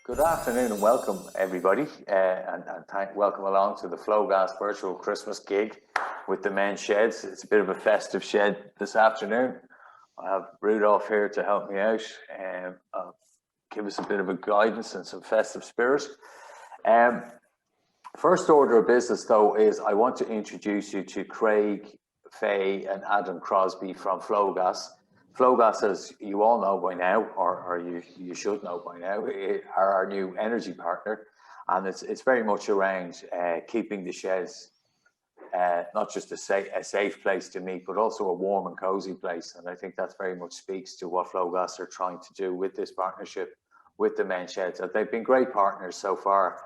Good afternoon and welcome everybody, welcome along to the Flogas virtual Christmas gig with the men's sheds. It's a bit of a festive shed this afternoon. I have Rudolph here to help me out and give us a bit of a guidance and some festive spirit. First order of business though is I want to introduce you to Craig, Faye and Adam Crosby from Flogas. Flogas, as you all know by now, or you should know by now, are our new energy partner, and it's very much around keeping the sheds not just a safe place to meet, but also a warm and cozy place. And I think that very much speaks to what Flogas are trying to do with this partnership with the men's sheds. They've been great partners so far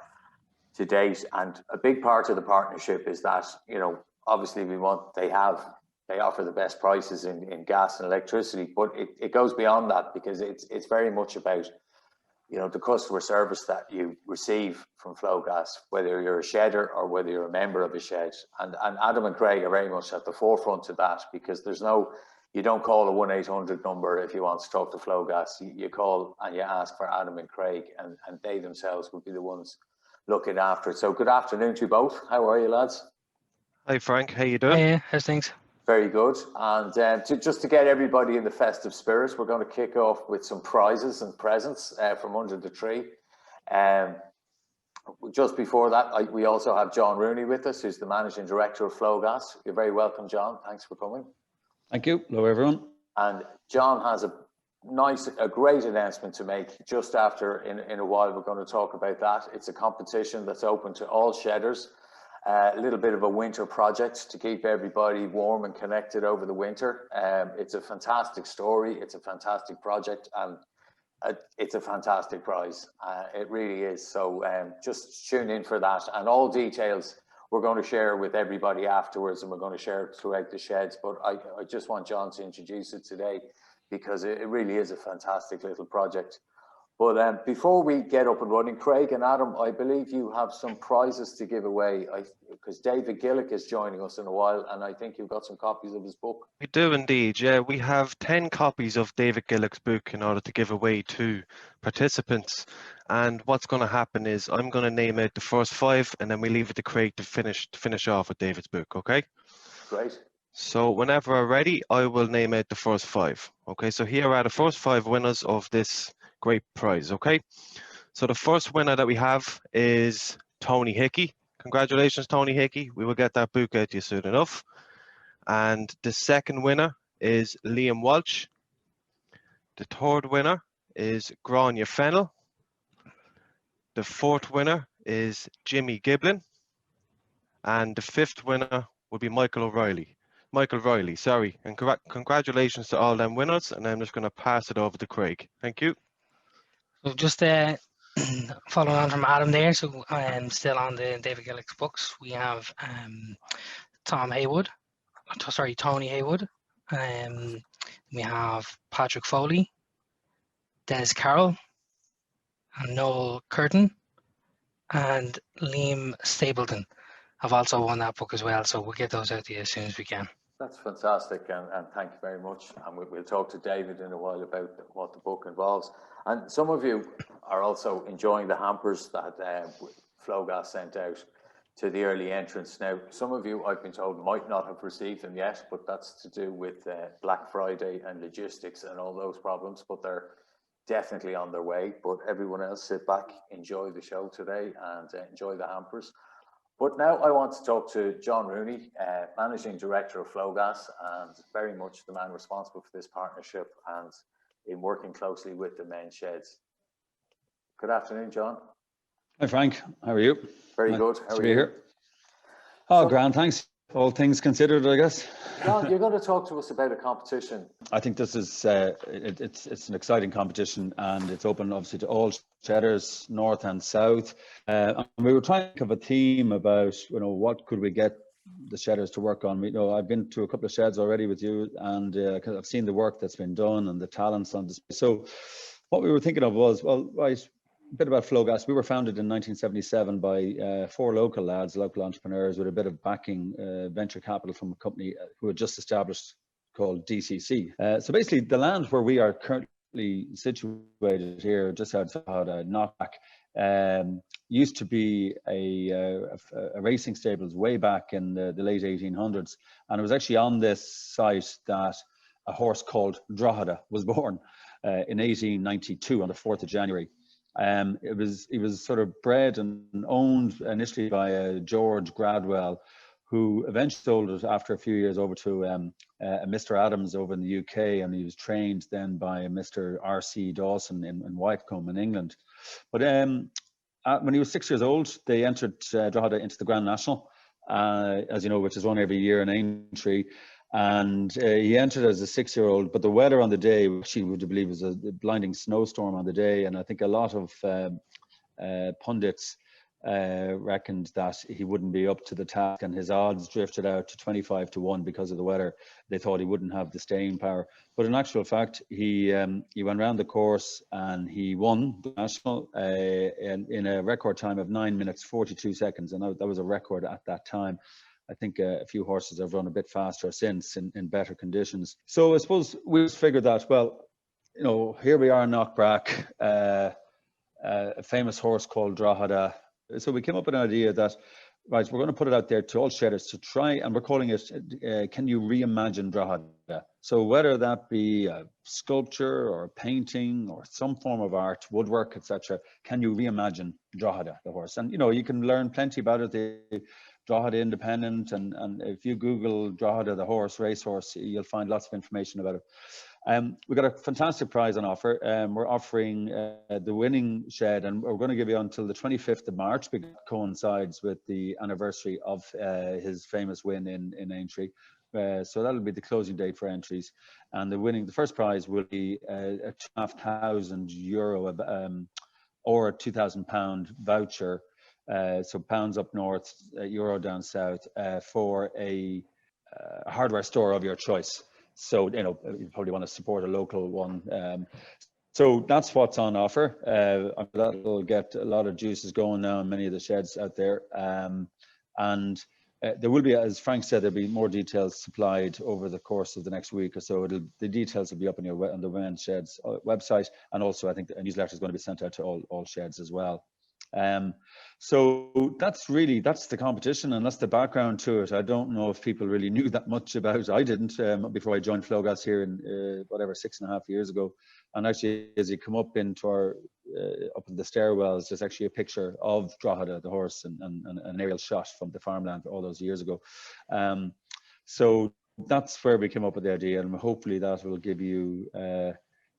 to date, and a big part of the partnership is that, you know, obviously they offer the best prices in gas and electricity, but it goes beyond that because it's very much about, you know, the customer service that you receive from Flogas, whether you're a shedder or whether you're a member of a shed. And Adam and Craig are very much at the forefront of that, because you don't call a 1-800 number if you want to talk to Flogas. You call and you ask for Adam and Craig, and they themselves will be the ones looking after it. So good afternoon to you both. How are you, lads? Hi Frank, how you doing? Yeah, how's things? Very good. And just to get everybody in the festive spirit, we're going to kick off with some prizes and presents from under the tree. Just before that, we also have John Rooney with us, who's the Managing Director of Flogas. You're very welcome, John. Thanks for coming. Thank you. Hello, everyone. And John has a great announcement to make just after, in a while, we're going to talk about that. It's a competition that's open to all shedders. A little bit of a winter project to keep everybody warm and connected over the winter. It's a fantastic story. It's a fantastic project, and it's a fantastic prize. It really is. So just tune in for that, and all details we're going to share with everybody afterwards, and we're going to share it throughout the sheds. But I just want John to introduce it today, because it really is a fantastic little project. But before we get up and running, Craig and Adam, I believe you have some prizes to give away, because David Gillick is joining us in a while, and I think you've got some copies of his book. We do indeed, yeah. We have 10 copies of David Gillick's book in order to give away to participants. And what's going to happen is I'm going to name out the first 5, and then we leave it to Craig to finish off with David's book, okay? Great. So whenever I'm ready, I will name out the first 5. Okay, so here are the first 5 winners of this great prize. Okay, so the first winner that we have is Tony Hickey. Congratulations, Tony Hickey. We will get that book out to you soon enough. And the second winner is Liam Walsh. The third winner is Grania Fennell. The fourth winner is Jimmy Giblin. And the fifth winner will be Michael Riley, sorry. And congratulations to all them winners. And I'm just going to pass it over to Craig. Thank you. So just following on from Adam there, so I'm still on the David Gillick's books. We have Tony Haywood. We have Patrick Foley, Des Carroll, and Noel Curtin, and Liam Stapleton have also won that book as well. So we'll get those out to you as soon as we can. That's fantastic, and thank you very much. And we'll talk to David in a while about what the book involves. And some of you are also enjoying the hampers that Flogas sent out to the early entrants. Now, some of you, I've been told, might not have received them yet, but that's to do with Black Friday and logistics and all those problems, but they're definitely on their way. But everyone else, sit back, enjoy the show today, and enjoy the hampers. But now I want to talk to John Rooney, Managing Director of Flogas, and very much the man responsible for this partnership and in working closely with the men's sheds. Good afternoon, John. Hi, Frank. How are you? Very good. How are you? Here. Oh, grand, thanks. All things considered, I guess. John, you're going to talk to us about a competition. I think this is it's an exciting competition, and it's open obviously to all shedders, north and south. And we were trying to think of a theme about, you know, what could we get the shedders to work on. You know, I've been to a couple of sheds already with you, and I've seen the work that's been done and the talents on display. So what we were thinking of was, well, right, a bit about Flogas. We were founded in 1977 by 4 local lads, local entrepreneurs, with a bit of backing, venture capital from a company who had just established called DCC. So basically, the land where we are currently situated here just outside Knockback. Used to be a racing stables way back in the late 1800s, and it was actually on this site that a horse called Drogheda was born in 1892 on the 4th of January. He was sort of bred and owned initially by George Gradwell, who eventually sold it after a few years over to Mr. Adams over in the UK, and he was trained then by Mr. R.C. Dawson in Wycombe in England. But when he was 6 years old, they entered Drogheda into the Grand National, as you know, which is run every year in Aintree. And he entered as a 6-year-old, but the weather on the day, which he would believe was a blinding snowstorm on the day, and I think a lot of pundits reckoned that he wouldn't be up to the task, and his odds drifted out to 25-1 because of the weather. They thought he wouldn't have the staying power, but in actual fact, he went around the course and he won the national in a record time of 9 minutes 42 seconds, and that was a record at that time. I think a few horses have run a bit faster since in better conditions. So I suppose we just figured that, well, you know, here we are in Knockbrack, a famous horse called Drogheda. So we came up with an idea that, right, we're going to put it out there to all shedders to try, and we're calling it, can you reimagine Drogheda? So whether that be a sculpture or a painting or some form of art, woodwork, etc., can you reimagine Drogheda, the horse? And, you know, you can learn plenty about it. The Drogheda Independent, and if you Google Drogheda, the horse, racehorse, you'll find lots of information about it. We've got a fantastic prize on offer. We're offering the winning shed, and we're going to give you until the 25th of March, because it coincides with the anniversary of his famous win in Aintree. So that'll be the closing date for entries. And the first prize will be a €2,500 or a £2,000 voucher. So pounds up north, euro down south, for a hardware store of your choice. So, you know, you probably want to support a local one. So that's what's on offer. That'll get a lot of juices going now in many of the sheds out there. And there will be, as Frank said, there'll be more details supplied over the course of the next week or so. The details will be up on the Women's Sheds website, and also I think a newsletter is going to be sent out to all sheds as well. So that's the competition, and that's the background to it. I don't know if people really knew that much about it. I didn't before I joined Flogas here in 6.5 years ago. And actually, as you come up into our up in the stairwells, there's actually a picture of Drogheda, the horse, and an aerial shot from the farmland all those years ago. So that's where we came up with the idea, and hopefully that will give you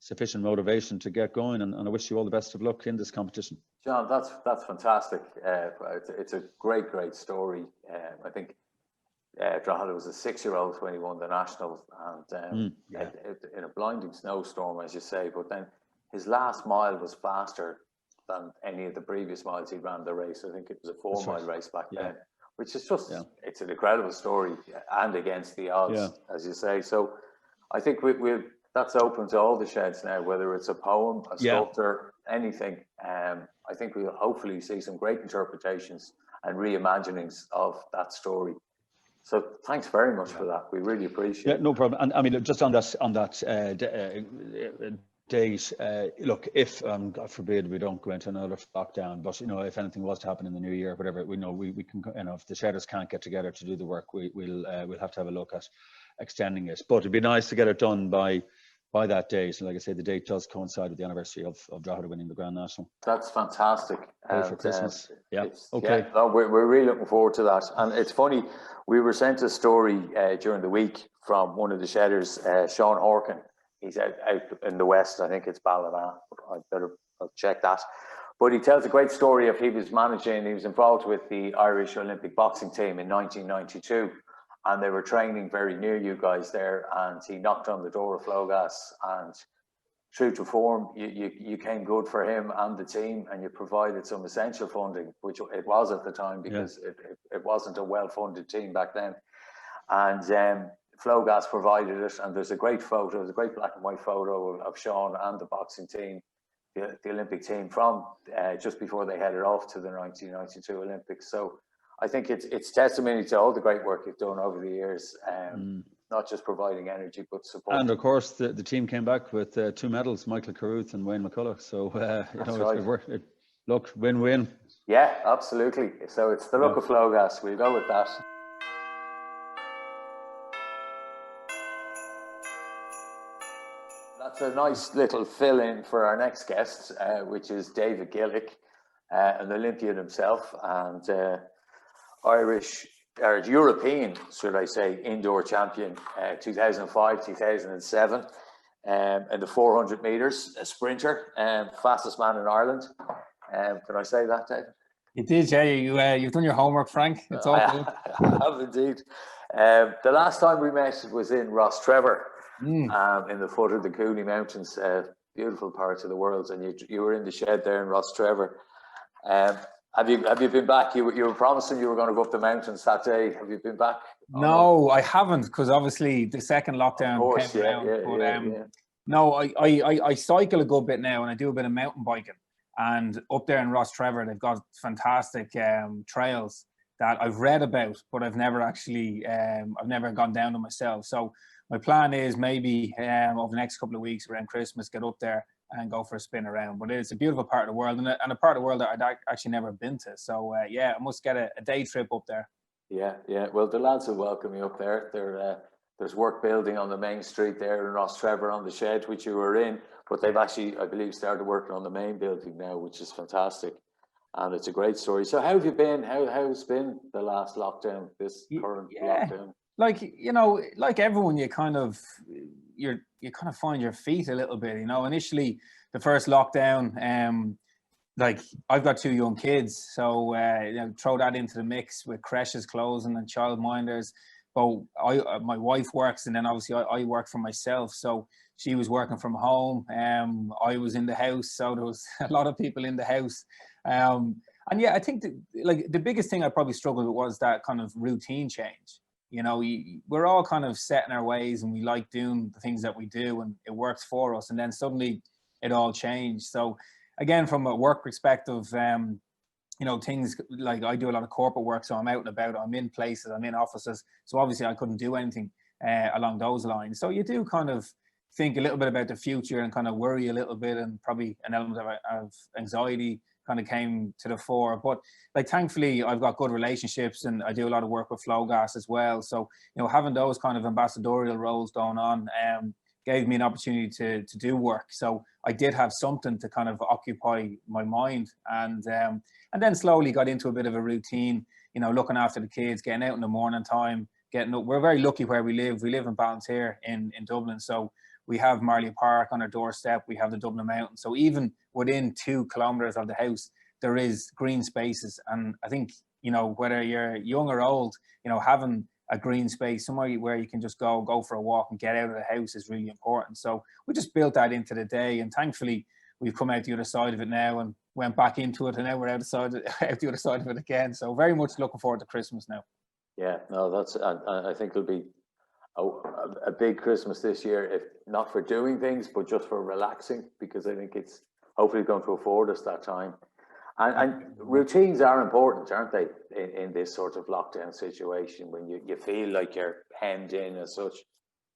sufficient motivation to get going, and I wish you all the best of luck in this competition. John, that's fantastic. It's a great story. I think Drogheda was a 6-year-old when he won the national, and in a blinding snowstorm, as you say, but then his last mile was faster than any of the previous miles he ran the race. I think it was a 4-mile race back then, which is just, it's an incredible story, and against the odds, as you say. So I think that's open to all the sheds now, whether it's a poem, a sculpture, anything. I think we'll hopefully see some great interpretations and reimaginings of that story. So thanks very much for that. We really appreciate it. No problem. And I mean, just on that date, look, if God forbid we don't go into another lockdown, but you know, if anything was to happen in the new year, whatever, we know we can, you know, if the shedders can't get together to do the work, we'll have to have a look at extending it. But it'd be nice to get it done by that date. And like I say, the date does coincide with the anniversary of Drogheda winning the Grand National. That's fantastic. For Christmas. Okay. No, we're really looking forward to that. And it's funny, we were sent a story during the week from one of the shedders, Sean Horkin. He's out in the west. I think it's Ballina. I'll check that. But he tells a great story of he was involved with the Irish Olympic boxing team in 1992. And they were training very near you guys there, and he knocked on the door of Flogas, and true to form, you came good for him and the team, and you provided some essential funding, which it was at the time, because it wasn't a well-funded team back then. And Flogas provided it, and there's a great photo, there's a great black and white photo of Sean and the boxing team, the Olympic team, from just before they headed off to the 1992 Olympics. So I think it's testimony to all the great work you've done over the years. not just providing energy, but support. And of course, the team came back with 2 medals, Michael Carruth and Wayne McCulloch. So, you know, right. it worked. Look, win-win. Yeah, absolutely. So it's the look of Flogas. We'll go with that. That's a nice little fill-in for our next guest, which is David Gillick, an Olympian himself, and Irish, or European, should I say, indoor champion, 2005, 2007, in the 400 metres, a sprinter, fastest man in Ireland. Can I say that, David? You did, yeah. You've done your homework, Frank. It's all good. I have indeed. The last time we met was in Ross Trevor, in the foot of the Cooney Mountains, beautiful parts of the world, and you were in the shed there in Ross Trevor. Have you been back? You were promising you were going to go up the mountains that day. Have you been back? No, I haven't, because obviously the second lockdown came around. No, I cycle a good bit now, and I do a bit of mountain biking. And up there in Ross Trevor, they've got fantastic trails that I've read about, but I've never actually, I've never gone down them myself. So my plan is maybe over the next couple of weeks around Christmas, get up there and go for a spin around. But it's a beautiful part of the world, and a part of the world that I'd actually never been to. So yeah, I must get a day trip up there. Yeah. Well, the lads will welcome you up there. There's work building on the main street there in Ross Trevor on the shed, which you were in. But they've actually, I believe, started working on the main building now, which is fantastic. And it's a great story. So how have you been? How's been the last lockdown, this current lockdown? Like, you know, like everyone, you kind of find your feet a little bit, you know. Initially, the first lockdown, like I've got 2 young kids, so you know, throw that into the mix with creches closing and childminders. But my wife works, and then obviously I work for myself. So she was working from home. I was in the house, so there was a lot of people in the house. And yeah, I think the biggest thing I probably struggled with was that kind of routine change. You know, we're all kind of set in our ways, and we like doing the things that we do, and it works for us. And then suddenly it all changed. So again, from a work perspective, you know, things like I do a lot of corporate work, so I'm out and about, I'm in places, I'm in offices. So obviously I couldn't do anything along those lines. So you do kind of think a little bit about the future and kind of worry a little bit, and probably an element of anxiety kind of came to the fore. But like, thankfully, I've got good relationships, and I do a lot of work with Flogas as well. So, you know, having those kind of ambassadorial roles going on gave me an opportunity to do work. So I did have something to kind of occupy my mind, and then slowly got into a bit of a routine, you know, looking after the kids, getting out in the morning time, getting up. We're very lucky where we live. We live in Ballantyre in Dublin. So we have Marley Park on our doorstep. We have the Dublin Mountains. So even within 2 kilometres of the house, there is green spaces. And I think, you know, whether you're young or old, you know, having a green space, somewhere where you can just go for a walk and get out of the house is really important. So we just built that into the day, and thankfully we've come out the other side of it now and went back into it, and now we're out the other side of it again. So very much looking forward to Christmas now. Yeah, no, that's, I think it'll be a big Christmas this year, if not for doing things, but just for relaxing, because I think it's hopefully going to afford us that time. And routines are important, aren't they, in this sort of lockdown situation, when you feel like you're hemmed in as such?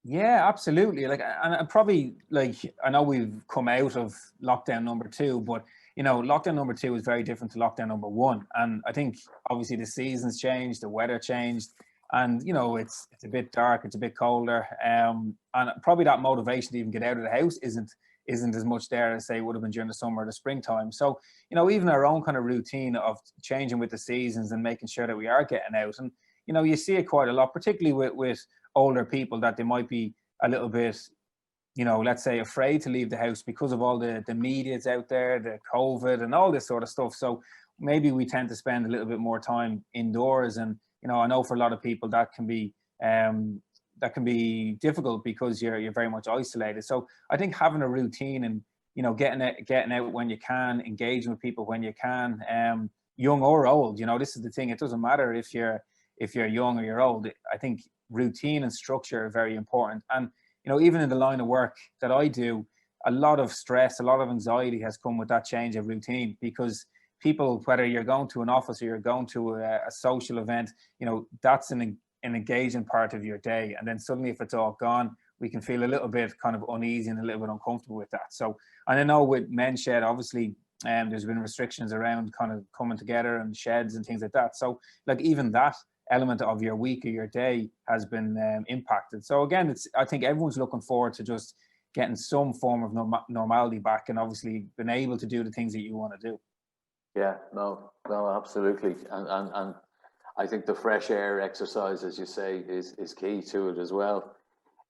Yeah, absolutely. Like, and probably, like, I know we've come out of lockdown number 2, but you know, lockdown number 2 is very different to lockdown number 1. And I think obviously the seasons changed, the weather changed, and you know, it's a bit dark, it's a bit colder, and probably that motivation to even get out of the house isn't as much there as say would have been during the summer or the springtime. So, you know, even our own kind of routine of changing with the seasons and making sure that we are getting out. And, you know, you see it quite a lot, particularly with older people, that they might be a little bit, you know, let's say afraid to leave the house because of all the media's out there, the COVID and all this sort of stuff. So maybe we tend to spend a little bit more time indoors. And, you know, I know for a lot of people that can be difficult because you're very much isolated. So I think having a routine and, you know, getting out when you can, engaging with people when you can, young or old, you know, this is the thing. It doesn't matter if you're young or you're old. I think routine and structure are very important. And, you know, even in the line of work that I do, a lot of stress, a lot of anxiety has come with that change of routine, because people, whether you're going to an office or you're going to a social event, you know, that's an an engaging part of your day. And then suddenly if it's all gone, we can feel a little bit kind of uneasy and a little bit uncomfortable with that. So, and I know with men's shed, obviously, there's been restrictions around kind of coming together and sheds and things like that. So like even that element of your week or your day has been impacted. So again, I think everyone's looking forward to just getting some form of normality back, and obviously being able to do the things that you want to do. Yeah, no, absolutely. And I think the fresh air exercise, as you say, is key to it as well.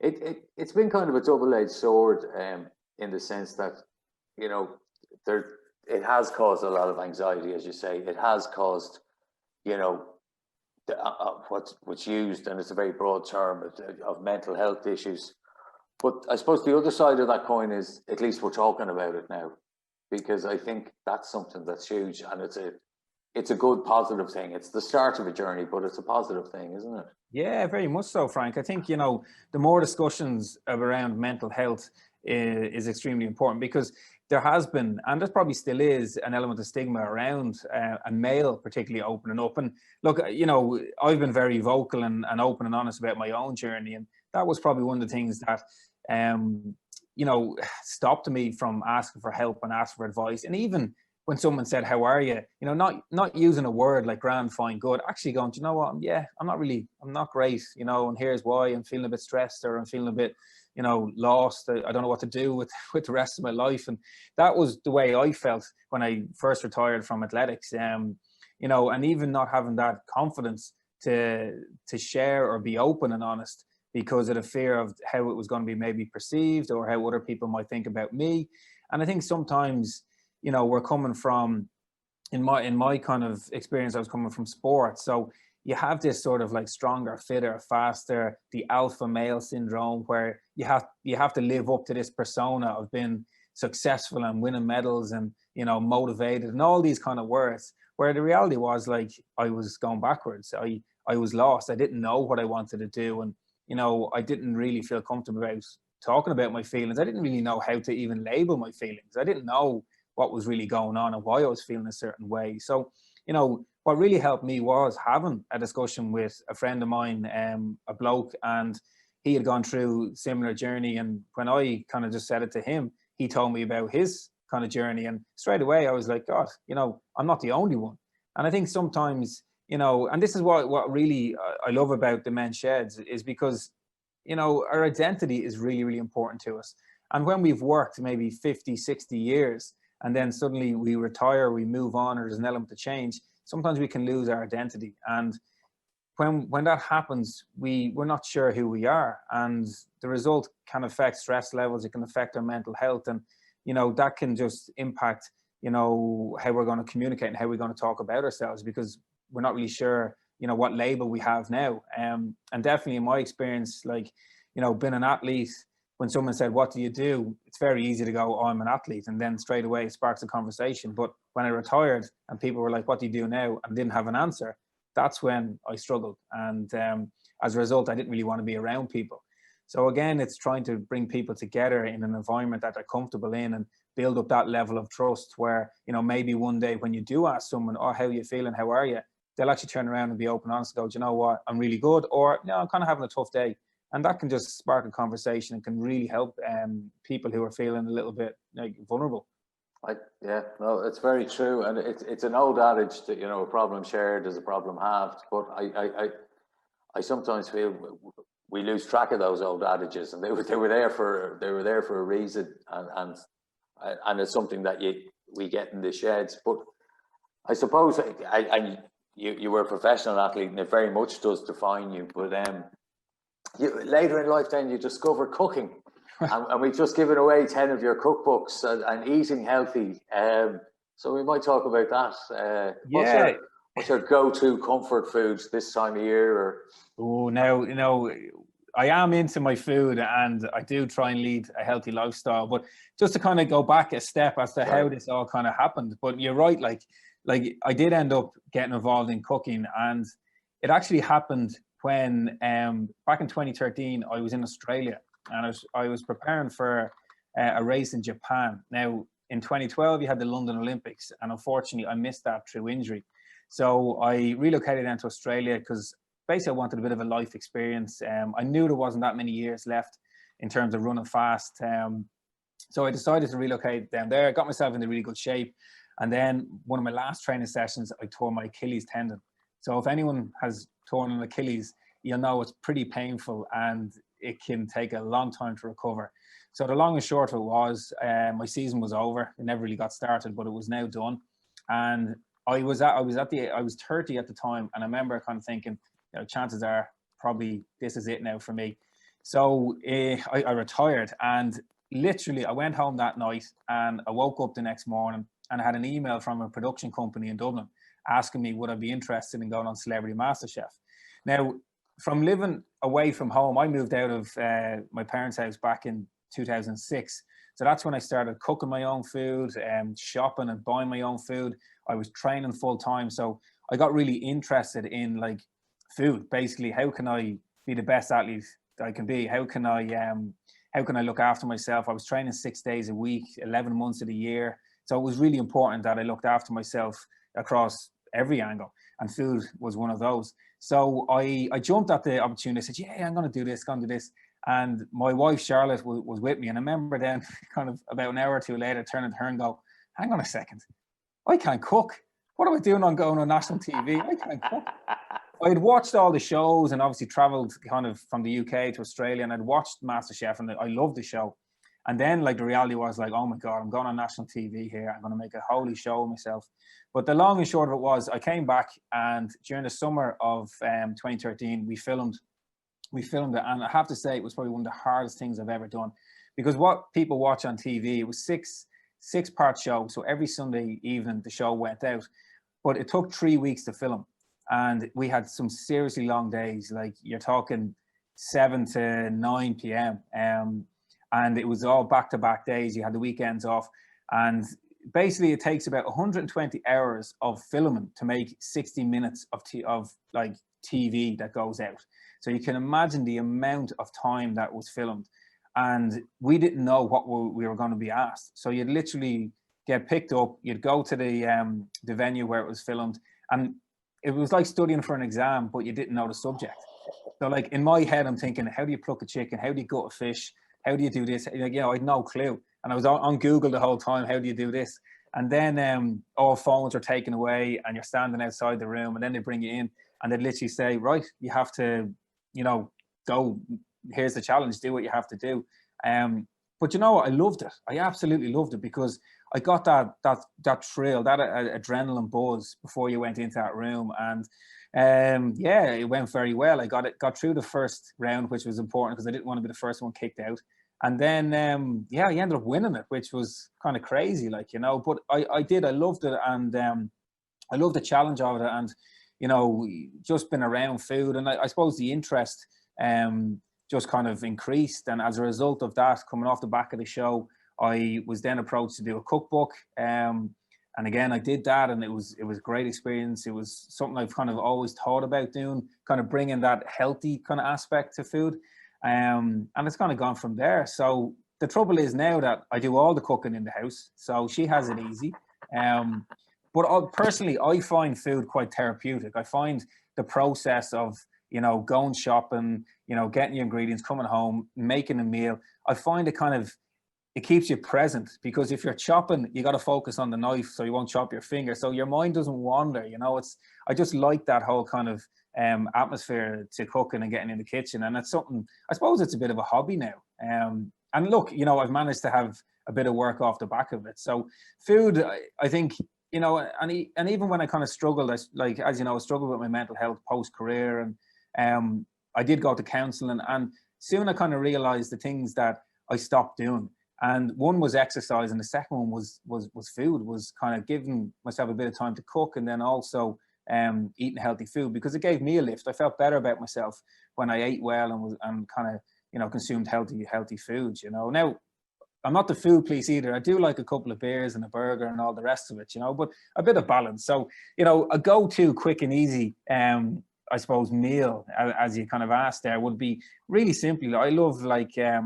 It's been kind of a double-edged sword in the sense that, you know, it has caused a lot of anxiety, as you say. It has caused, you know, what's used, and it's a very broad term, of mental health issues. But I suppose the other side of that coin is, at least we're talking about it now, because I think that's something that's huge, and it's a good positive thing. It's the start of a journey, but it's a positive thing, isn't it? Yeah, very much so, Frank. I think, you know, the more discussions around mental health is extremely important, because there has been, and there probably still is, an element of stigma around a male particularly opening up. And look, you know, I've been very vocal and open and honest about my own journey, and that was probably one of the things that you know, stopped me from asking for help and asking for advice. And even when someone said, "How are you?" You know, not using a word like "grand, fine, good," actually going, "Do you know what? Yeah, I'm not great, you know, and here's why. I'm feeling a bit stressed, or I'm feeling a bit, you know, lost. I don't know what to do with the rest of my life." And that was the way I felt when I first retired from athletics. You know, and even not having that confidence to share or be open and honest, because of the fear of how it was going to be maybe perceived, or how other people might think about me. And I think sometimes, you know, we're coming from, in my kind of experience, I was coming from sports. So you have this sort of like stronger, fitter, faster, the alpha male syndrome, where you have to live up to this persona of being successful and winning medals and, you know, motivated and all these kind of words, where the reality was, like, I was going backwards. I was lost. I didn't know what I wanted to do. And, you know, I didn't really feel comfortable about talking about my feelings. I didn't really know how to even label my feelings. I didn't know what was really going on and why I was feeling a certain way. So, you know, what really helped me was having a discussion with a friend of mine, a bloke, and he had gone through a similar journey. And when I kind of just said it to him, he told me about his kind of journey. And straight away I was like, God, you know, I'm not the only one. And I think sometimes, you know, and this is what really I love about the men's sheds, is because, you know, our identity is really, really important to us. And when we've worked maybe 50, 60 years, and then suddenly we retire, we move on, or there's an element of change, sometimes we can lose our identity. And when that happens, we're not sure who we are. And the result can affect stress levels, it can affect our mental health. And, you know, that can just impact, you know, how we're going to communicate and how we're going to talk about ourselves, because we're not really sure, you know, what label we have now. And definitely in my experience, like, you know, being an athlete, when someone said, "What do you do?" it's very easy to go, "Oh, I'm an athlete." And then straight away it sparks a conversation. But when I retired and people were like, "What do you do now?" and didn't have an answer, that's when I struggled. And as a result, I didn't really want to be around people. So again, it's trying to bring people together in an environment that they're comfortable in, and build up that level of trust where, you know, maybe one day when you do ask someone, "Oh, how are you feeling? How are you?" they'll actually turn around and be open and honest and go, "Do you know what? I'm really good," or, "No, I'm kind of having a tough day." And that can just spark a conversation and can really help people who are feeling a little bit like vulnerable. Yeah, no, it's very true, and it's an old adage that, you know, a problem shared is a problem halved. But I sometimes feel we lose track of those old adages, and they were there for a reason, and it's something that we get in the sheds. But I suppose you were a professional athlete, and it very much does define you. But later in life, then you discover cooking, and we've just given away 10 of your cookbooks and eating healthy. So we might talk about that. Yeah. What's your go-to comfort foods this time of year? Or Oh, now, you know, I am into my food, and I do try and lead a healthy lifestyle. But just to kind of go back a step as to how this all kind of happened. But you're right, like I did end up getting involved in cooking, and it actually happened when back in 2013 I was in Australia, and I was preparing for a race in Japan. Now in 2012 you had the London Olympics, and unfortunately I missed that through injury. So I relocated down to Australia because basically I wanted a bit of a life experience. I knew there wasn't that many years left in terms of running fast. So I decided to relocate down there. I got myself into really good shape. And then one of my last training sessions, I tore my Achilles tendon. So if anyone has torn an Achilles, you'll know it's pretty painful and it can take a long time to recover. So the long and short of it was, my season was over. It never really got started, but it was now done. And I was 30 at the time, and I remember kind of thinking, you know, chances are probably this is it now for me. So I retired, and literally I went home that night and I woke up the next morning and I had an email from a production company in Dublin asking me would I be interested in going on Celebrity MasterChef. Now, from living away from home, I moved out of my parents' house back in 2006. So that's when I started cooking my own food, shopping and buying my own food. I was training full time. So I got really interested in like food. Basically, how can I be the best athlete I can be? How can I look after myself? I was training 6 days a week, 11 months of the year. So it was really important that I looked after myself across every angle, and food was one of those. So I jumped at the opportunity. I said, yeah, I'm going to do this, And my wife, Charlotte, was with me. And I remember then kind of about an hour or two later, turning to her and go, hang on a second, I can't cook. What am I doing on going on national TV? I can't cook. I had watched all the shows and obviously traveled kind of from the UK to Australia, and I'd watched MasterChef and I loved the show. And then like the reality was like, oh my God, I'm going on national TV here. I'm going to make a holy show of myself. But the long and short of it was I came back, and during the summer of 2013, we filmed it. And I have to say, it was probably one of the hardest things I've ever done, because what people watch on TV, it was six-part show. So every Sunday evening, the show went out, but it took 3 weeks to film. And we had some seriously long days, like you're talking 7 to 9 p.m. And it was all back-to-back days. You had the weekends off. And basically it takes about 120 hours of filming to make 60 minutes of TV that goes out. So you can imagine the amount of time that was filmed. And we didn't know what we were going to be asked. So you'd literally get picked up, you'd go to the venue where it was filmed, and it was like studying for an exam, but you didn't know the subject. So like in my head, I'm thinking, how do you pluck a chicken? How do you gut a fish? How do you do this? Like, you know, I had no clue. And I was on Google the whole time, how do you do this? And then all phones are taken away and you're standing outside the room, and then they bring you in and they'd literally say, right, you have to, you know, go, here's the challenge, do what you have to do. But you know what, I loved it. I absolutely loved it, because I got that thrill, that adrenaline buzz before you went into that room. And yeah, it went very well. I got through the first round, which was important because I didn't want to be the first one kicked out. And then, yeah, I ended up winning it, which was kind of crazy, like, you know, but I loved it. And I loved the challenge of it. And, you know, just been around food, and I suppose the interest just kind of increased. And as a result of that, coming off the back of the show, I was then approached to do a cookbook. And again, I did that, and it was a great experience. It was something I've kind of always thought about doing, kind of bringing that healthy kind of aspect to food. And it's kind of gone from there. So the trouble is now that I do all the cooking in the house, so she has it easy. But personally, I find food quite therapeutic. I find the process of, you know, going shopping, you know, getting your ingredients, coming home, making a meal, I find it keeps you present, because if you're chopping, you got to focus on the knife so you won't chop your finger. So your mind doesn't wander, you know. I just like that whole kind of atmosphere to cooking and getting in the kitchen. And it's something, I suppose it's a bit of a hobby now. And look, you know, I've managed to have a bit of work off the back of it. So food, I think, you know, and even when I kind of struggled, like, as you know, I struggled with my mental health post-career, and I did go to counselling, and soon I kind of realised the things that I stopped doing. And one was exercise, and the second one was food, was kind of giving myself a bit of time to cook, and then also eating healthy food, because it gave me a lift. I felt better about myself when I ate well and kind of, you know, consumed healthy foods, you know. Now, I'm not the food police either. I do like a couple of beers and a burger and all the rest of it, you know, but a bit of balance. So, you know, a go-to quick and easy, I suppose, meal, as you kind of asked there, would be really simply, I love like a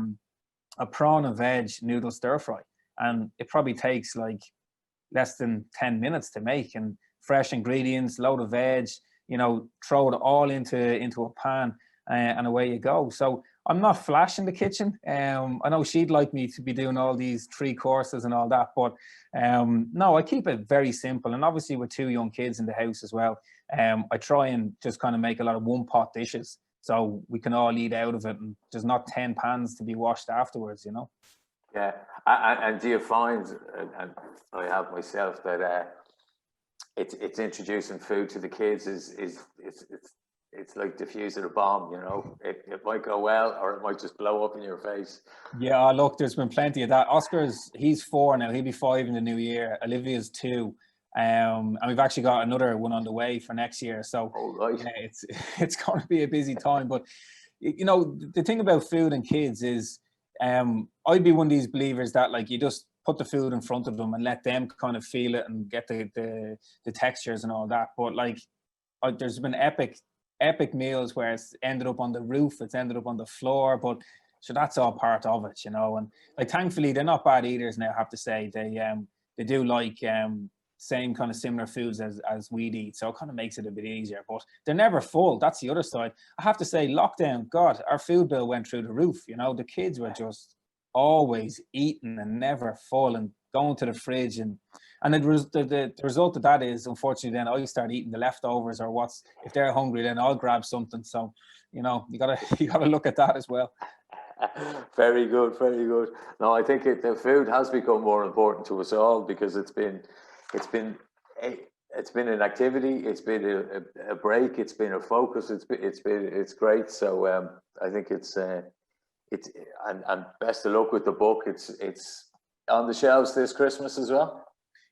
prawn and veg noodle stir fry. And it probably takes like less than 10 minutes to make, and fresh ingredients, load of veg, you know, throw it all into a pan, and away you go. So I'm not flash in the kitchen. I know she'd like me to be doing all these 3 courses and all that, but no, I keep it very simple. And obviously with 2 young kids in the house as well, I try and just kind of make a lot of one pot dishes, so we can all eat out of it, and there's not 10 pans to be washed afterwards, you know. Yeah, and do you find, and I have myself, that it's introducing food to the kids is it's like diffusing a bomb, you know. It might go well, or it might just blow up in your face. Yeah, look, there's been plenty of that. He's 4 now, he'll be 5 in the new year. Olivia's 2. And we've actually got another one on the way for next year. So Right. yeah, it's going to be a busy time. But you know, the thing about food and kids is, I'd be one of these believers that, like, you just put the food in front of them and let them kind of feel it and get the textures and all that. But like, there's been epic meals where it's ended up on the roof, it's ended up on the floor, but so that's all part of it, you know. And like, thankfully they're not bad eaters now, I have to say. They do like same kind of similar foods as we'd eat, so it kind of makes it a bit easier. But they're never full. That's the other side. I have to say, lockdown, God, our food bill went through the roof. You know, the kids were just always eating and never full, and going to the fridge, and the result of that is, unfortunately, then I start eating the leftovers, or if they're hungry, then I'll grab something. So, you know, you gotta look at that as well. Very good, very good. No, I think the food has become more important to us all, because it's been an activity, it's been a break, it's been a focus, it's great. So I think it's and best of luck with the book. It's on the shelves this Christmas as well.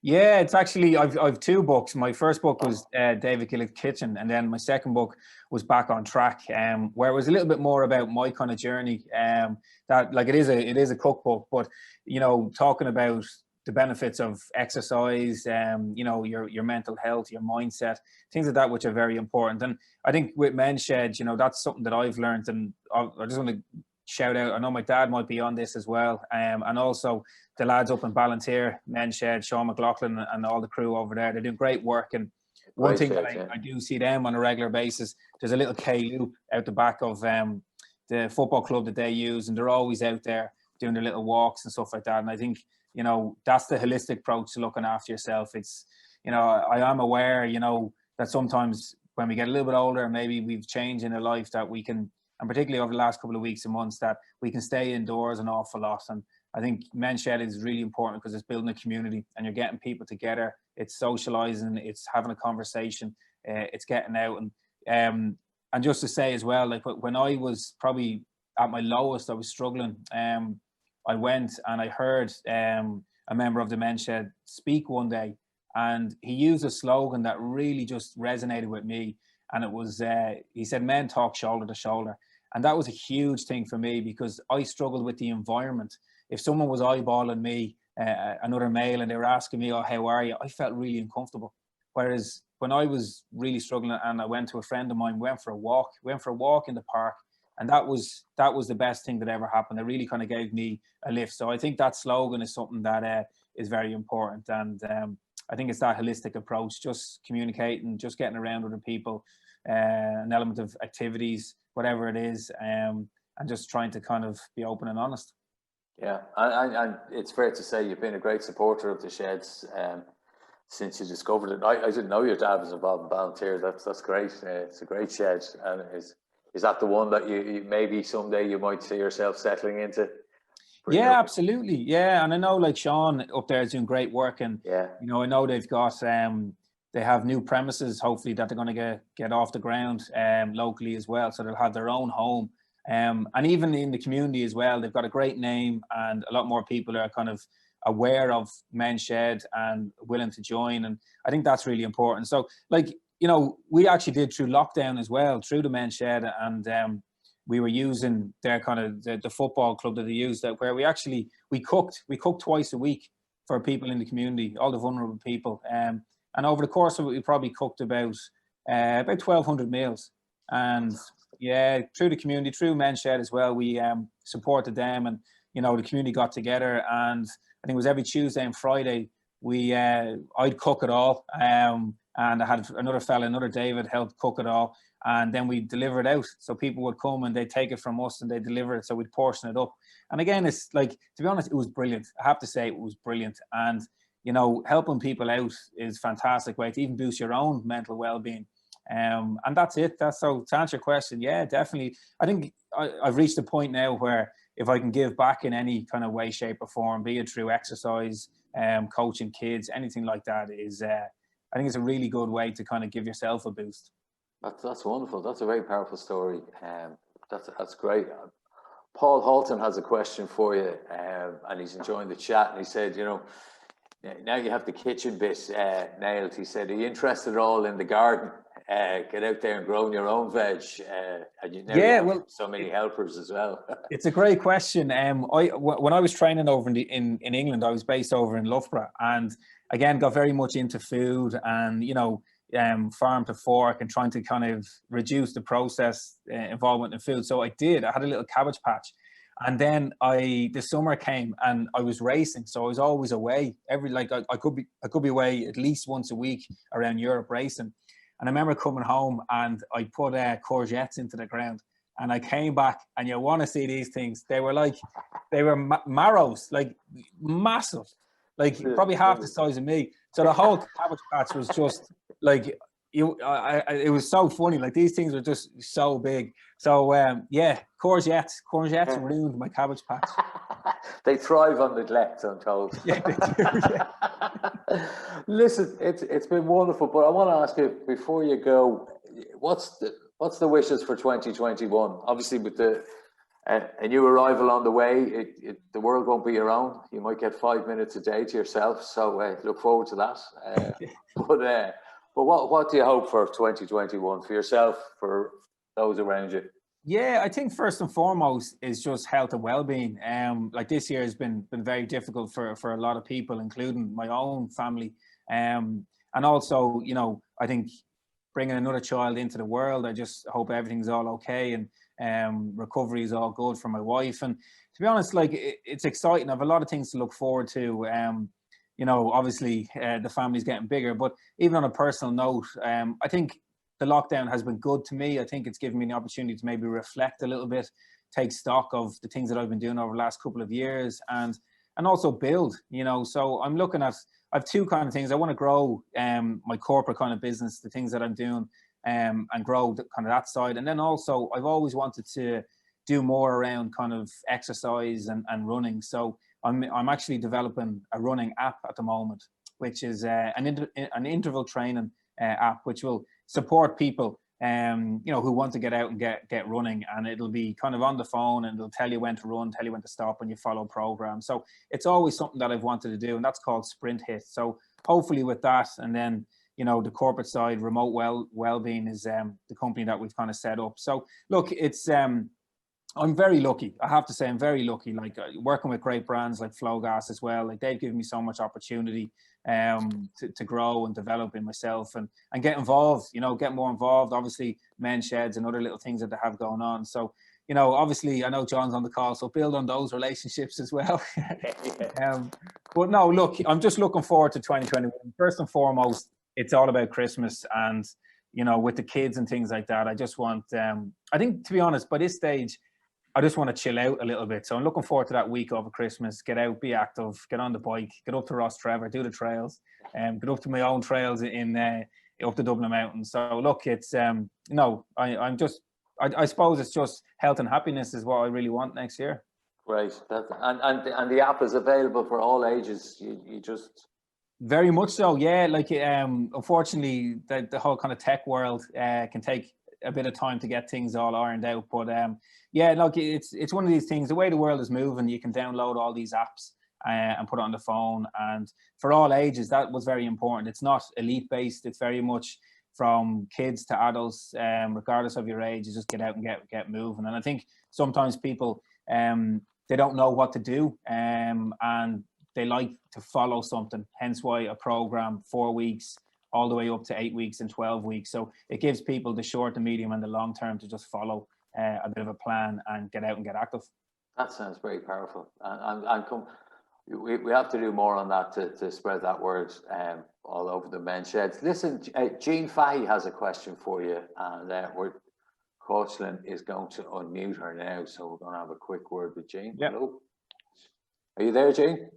Yeah, it's actually, I've 2 books. My first book was David Gillick's Kitchen, and then my second book was Back on Track, where it was a little bit more about my kind of journey. That, like, it is a cookbook, but, you know, talking about the benefits of exercise, you know, your mental health, your mindset, things like that, which are very important. And I think with Men's Shed, you know, that's something that I've learned, and I just want to shout out, I know my dad might be on this as well, and also the lads up in Ballantyre, Men's Shed, Sean McLaughlin and all the crew over there. They're doing great work. And one thing that I do see them on a regular basis, there's a little K-loop out the back of the football club that they use, and they're always out there doing their little walks and stuff like that. And I think, you know, that's the holistic approach to looking after yourself. It's, you know, I am aware, you know, that sometimes when we get a little bit older, maybe we've changed in our life, that we can, and particularly over the last couple of weeks and months, that we can stay indoors an awful lot. And I think Men's Shed is really important because it's building a community, and you're getting people together. It's socializing, it's having a conversation, it's getting out. And just to say as well, like, when I was probably at my lowest, I was struggling. I went and I heard a member of the Men's Shed speak one day, and he used a slogan that really just resonated with me. And it was, he said, "Men talk shoulder to shoulder." And that was a huge thing for me, because I struggled with the environment. If someone was eyeballing me, another male, and they were asking me, "Oh, how are you?" I felt really uncomfortable. Whereas when I was really struggling, and I went to a friend of mine, went for a walk in the park, and that was the best thing that ever happened. It really kind of gave me a lift. So I think that slogan is something that is very important. And I think it's that holistic approach, just communicating, just getting around other people, an element of activities, whatever it is, and just trying to kind of be open and honest. Yeah, and it's fair to say you've been a great supporter of the Sheds since you discovered it. I didn't know your dad was involved in volunteers. That's great. It's a great shed. And is that the one that you maybe someday you might see yourself settling into? Yeah, absolutely. Yeah, and I know, like, Sean up there is doing great work, and yeah, you know, I know they've got they have new premises, hopefully, that they're going to get off the ground locally as well, so they'll have their own home. And even in the community as well, they've got a great name, and a lot more people are kind of aware of Men's Shed and willing to join. And I think that's really important. So, like, you know, we actually did through lockdown as well, through the Men's Shed, and we were using their kind of the football club that they used, that where we cooked twice a week for people in the community, all the vulnerable people. And over the course of it, we probably cooked about 1,200 meals. And yeah, through the community, through Men's Shed as well, we supported them, and you know, the community got together, and I think it was every Tuesday and Friday I'd cook it all, and and I had another fella, another David, helped cook it all, and then we deliver it out. So people would come and they'd take it from us and they deliver it. So we'd portion it up. And again, it's like, to be honest, it was brilliant. I have to say it was brilliant. And you know, helping people out is a fantastic way to even boost your own mental well-being. And that's it. That's so, to answer your question, yeah, definitely. I think I've reached a point now where if I can give back in any kind of way, shape or form, be it through exercise, coaching kids, anything like that, is I think it's a really good way to kind of give yourself a boost. That's wonderful. That's a very powerful story. That's great. Paul Halton has a question for you, and he's enjoying the chat. And he said, you know, now you have the kitchen bit nailed. He said, are you interested at all in the garden? Get out there and grow your own veg. And you have so many helpers as well. It's a great question. When I was training over in England, I was based over in Loughborough, and again got very much into food and, you know, farm to fork and trying to kind of reduce the process involvement in food. So I had a little cabbage patch. And then the summer came and I was racing, so I was always away. I could be away at least once a week around Europe racing. And I remember coming home and I put courgettes into the ground, and I came back, and you want to see these things. They were marrows, like massive, like probably half the size of me. So the whole cabbage patch was just like, it was so funny. Like, these things were just so big. So yeah, courgettes ruined my cabbage patch. They thrive on neglect, I'm told. Yeah, they do. Yeah. Listen, it's been wonderful, but I want to ask you before you go, what's the wishes for 2021? Obviously, with a new arrival on the way, the world won't be your own. You might get 5 minutes a day to yourself, so look forward to that. But what do you hope for 2021 for yourself, for those around you? Yeah, I think first and foremost is just health and well-being. Like, this year has been very difficult for a lot of people, including my own family. And also, you know, I think bringing another child into the world, I just hope everything's all okay and recovery is all good for my wife. And to be honest, like, it's exciting. I have a lot of things to look forward to. You know, obviously the family's getting bigger, but even on a personal note, I think the lockdown has been good to me. I think it's given me an opportunity to maybe reflect a little bit, take stock of the things that I've been doing over the last couple of years, and also build, you know. So I'm looking at, I have two kind of things. I want to grow my corporate kind of business, the things that I'm doing, and grow kind of that side. And then also I've always wanted to do more around kind of exercise and running. So I'm actually developing a running app at the moment, which is an interval training app, which will support people you know, who want to get out and get running, and it'll be kind of on the phone, and it'll tell you when to run, tell you when to stop, and you follow programs. So it's always something that I've wanted to do, and that's called Sprint Hit. So hopefully with that, and then, you know, the corporate side, remote well-being is the company that we've kind of set up. So look, it's I'm very lucky. I have to say, I'm very lucky. Like, working with great brands like Flogas as well. Like, they've given me so much opportunity to grow and develop in myself and get involved. You know, get more involved. Obviously, men's sheds and other little things that they have going on. So, you know, obviously, I know John's on the call, so build on those relationships as well. But no, look, I'm just looking forward to 2021. First and foremost, it's all about Christmas, and, you know, with the kids and things like that. I just want, I think, to be honest, by this stage, I just want to chill out a little bit. So I'm looking forward to that week over Christmas. Get out, be active, get on the bike, get up to Ross Trevor, do the trails, get up to my own trails in up the Dublin Mountains. So look, it's no, I suppose it's just health and happiness is what I really want next year. Great. And the app is available for all ages. You just... Very much so, yeah. Like, unfortunately, the whole kind of tech world can take a bit of time to get things all ironed out, but yeah, look, it's one of these things. The way the world is moving, you can download all these apps and put it on the phone, and for all ages, that was very important. It's not elite based. It's very much from kids to adults, regardless of your age. You just get out and get moving. And I think sometimes people they don't know what to do, and they like to follow something. Hence why a program 4 weeks all the way up to 8 weeks and 12 weeks. So it gives people the short, the medium, and the long term to just follow a bit of a plan and get out and get active. That sounds very powerful. we have to do more on that to spread that word all over the men's sheds. Listen, Jean Fahey has a question for you, and Coachland is going to unmute her now, so we're going to have a quick word with Jean. Yep. Hello. Are you there, Jean?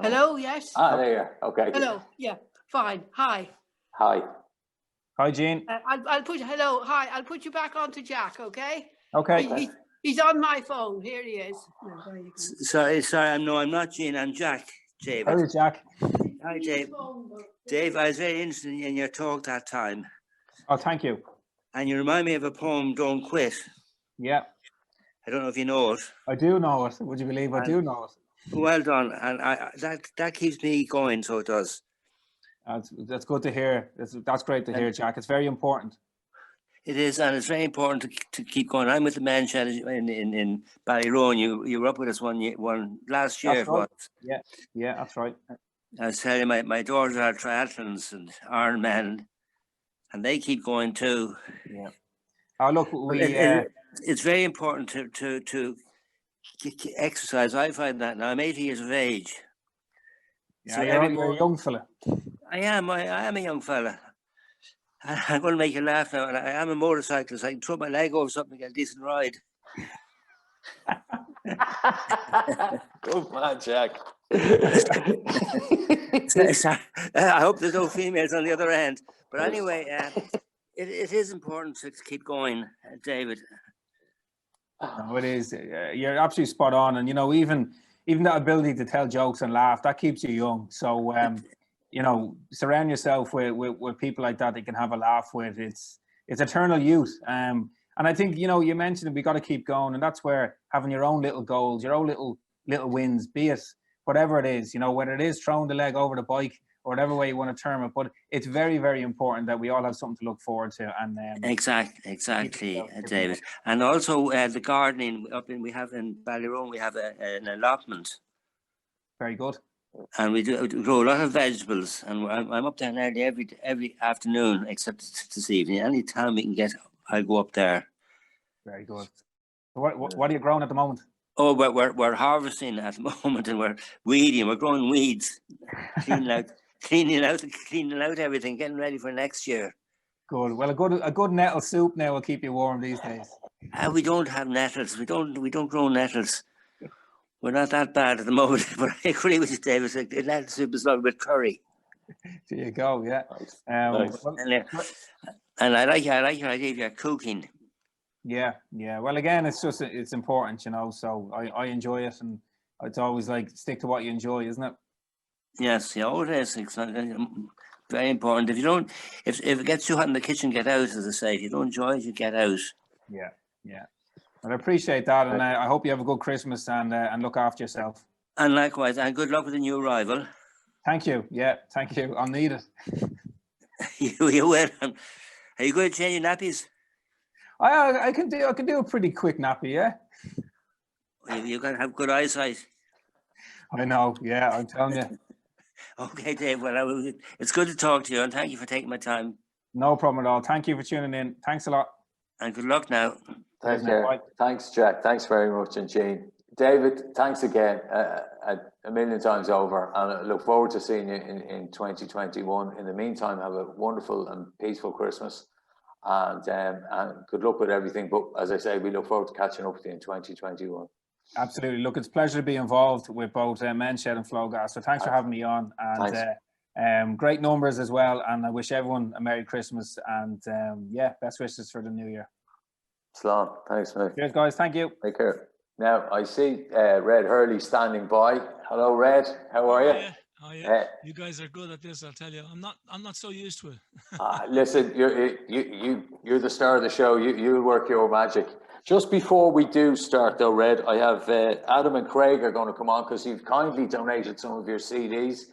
Hello, yes. Ah, there you are. Okay. Hello, yeah, fine. Hi. Hi. Hi, Jean. I'll put hello. Hi. I'll put you back on to Jack. Okay. Okay. He's on my phone. Here he is. No, there you go. Sorry, I'm not Jean, I'm Jack, David. How are you, Jack? Hi, Dave. Dave, I was very interested in your talk that time, Oh, thank you. and you remind me of a poem, Don't Quit. Yeah, I don't know if you know it. I do know it. Would you believe I do know it? Well done, and that keeps me going, so it does. That's good to hear. That's great to hear, Jack. It's very important. It is, and it's very important to keep going. I'm with the men's shed in Ballyroan. You were up with us one last year. That's right. Yeah, that's right. I was telling you, my daughters are triathlons and Ironman, and they keep going too. Yeah. Oh, look, it's very important to exercise. I find that now. I'm 80 years of age. Yeah, So you're a young fella. I am a young fella. I'm going to make you laugh now. And I am a motorcyclist. I can throw my leg over something and get a decent ride. Good man, Jack. I hope there's no females on the other end. But anyway, it is important to keep going, David. No, it is. You're absolutely spot on. And, even that ability to tell jokes and laugh, that keeps you young. So, surround yourself with people like that you can have a laugh with. It's eternal youth. And I think, you mentioned we got to keep going. And that's where having your own little goals, your own little wins, be it whatever it is, whether it is throwing the leg over the bike or whatever way you want to term it. But it's very, very important that we all have something to look forward to. And Exactly, David. And also the gardening we have in Ballyroan, we have an allotment. Very good. And we grow a lot of vegetables, and I'm up there nearly every afternoon, except this evening. Any time we can get, I go up there. Very good. What are you growing at the moment? Oh, we're harvesting at the moment, and we're weeding. We're growing weeds, cleaning out everything, getting ready for next year. Good. Well, a good nettle soup now will keep you warm these days. We don't have nettles. We don't grow nettles. We're not that bad at the moment, but I agree with you, David. The nettle soup is lovely with curry. There you go. Yeah. Nice. And I like your idea of your cooking. Yeah. Well, again, it's important, So I enjoy it, and it's always like stick to what you enjoy, isn't it? Yes, yeah, it is. It's very important. If it gets too hot in the kitchen, get out, as I say. If you don't enjoy it, you get out. Yeah. Well, I appreciate that, and I hope you have a good Christmas and look after yourself. And likewise, and good luck with the new arrival. Thank you. Yeah, thank you. I'll need it. You will. Are you going to change your nappies? I can do a pretty quick nappy. Yeah. You got to have good eyesight. I know. Yeah, I'm telling you. Okay, Dave. Well, it's good to talk to you, and thank you for taking my time. No problem at all. Thank you for tuning in. Thanks a lot. And good luck now. Take care. Thanks, Jack. Thanks very much, and Jean. David, thanks again a million times over, and I look forward to seeing you in 2021. In the meantime, have a wonderful and peaceful Christmas, and good luck with everything. But as I say, we look forward to catching up with you in 2021. Absolutely. Look, it's a pleasure to be involved with both Men's Shed and Flogas. So thanks for having me on, and great numbers as well. And I wish everyone a Merry Christmas, and best wishes for the new year. Slán, thanks, mate. Cheers, guys. Thank you. Take care. Now I see Red Hurley standing by. Hello, Red. How are you? Oh yeah. You guys are good at this, I'll tell you. I'm not so used to it. Listen, you're the star of the show. You'll work your magic. Just before we do start, though, Red, I have Adam and Craig are going to come on because you've kindly donated some of your CDs.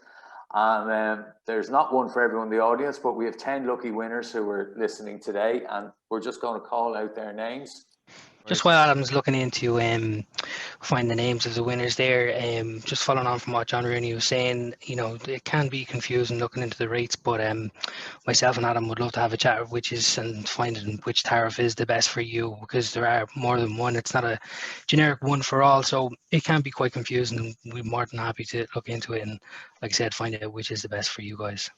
And there's not one for everyone in the audience, but we have 10 lucky winners who are listening today, and we're just going to call out their names. Just while Adam's looking into find the names of the winners there, just following on from what John Rooney was saying, you know, it can be confusing looking into the rates, but myself and Adam would love to have a chat of which and finding which tariff is the best for you, because there are more than one. It's not a generic one for all, so it can be quite confusing, and we're more than happy to look into it and, like I said, find out which is the best for you guys.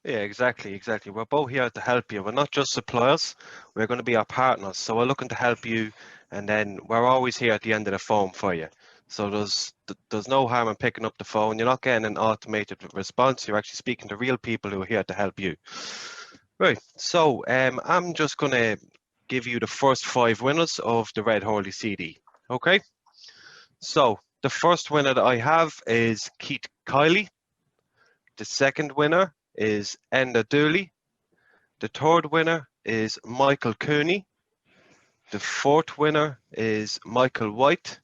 Yeah, exactly. We're both here to help you. We're not just suppliers, we're going to be our partners. So we're looking to help you, and then we're always here at the end of the phone for you. So there's no harm in picking up the phone. You're not getting an automated response. You're actually speaking to real people who are here to help you. Right, so I'm just going to give you the first 5 winners of the Red Hurley CD. Okay? So the first winner that I have is Keith Kiley. The second winner is Enda Dooley. The third winner is Michael Cooney. The fourth winner is Michael White.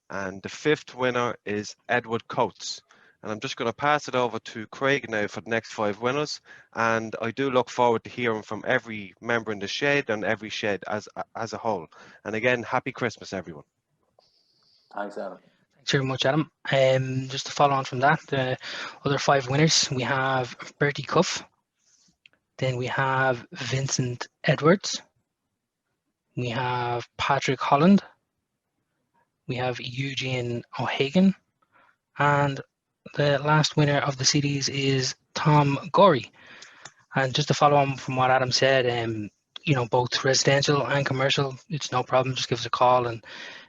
And the fifth winner is Edward Coates. And I'm just going to pass it over to Craig now for the next 5 winners. And I do look forward to hearing from every member in the shed and every shed as a whole. And again, happy Christmas, everyone. Thanks, Adam. Thanks very much, Adam. Just to follow on from that, the other 5 winners, we have Bertie Cuff. Then we have Vincent Edwards. We have Patrick Holland. We have Eugene O'Hagan. And the last winner of the CDs is Tom Gorey. And just to follow on from what Adam said, you know, both residential and commercial, it's no problem. Just give us a call, and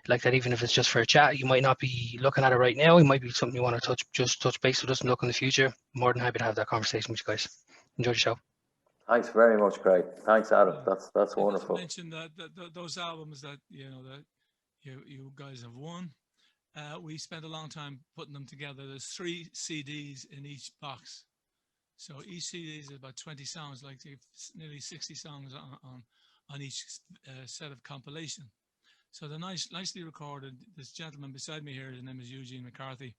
like that, even if it's just for a chat, you might not be looking at it right now. It might be something you want to touch base with us and look in the future. More than happy to have that conversation with you guys. Enjoy the show. Thanks very much, Craig. Thanks, Adam. That's I wonderful. mentioned that those albums that that you guys have won. We spent a long time putting them together. There's 3 CDs in each box, so each CD is about 20 songs, like nearly 60 songs on each set of compilation. So they're nicely recorded. This gentleman beside me here, his name is Eugene McCarthy,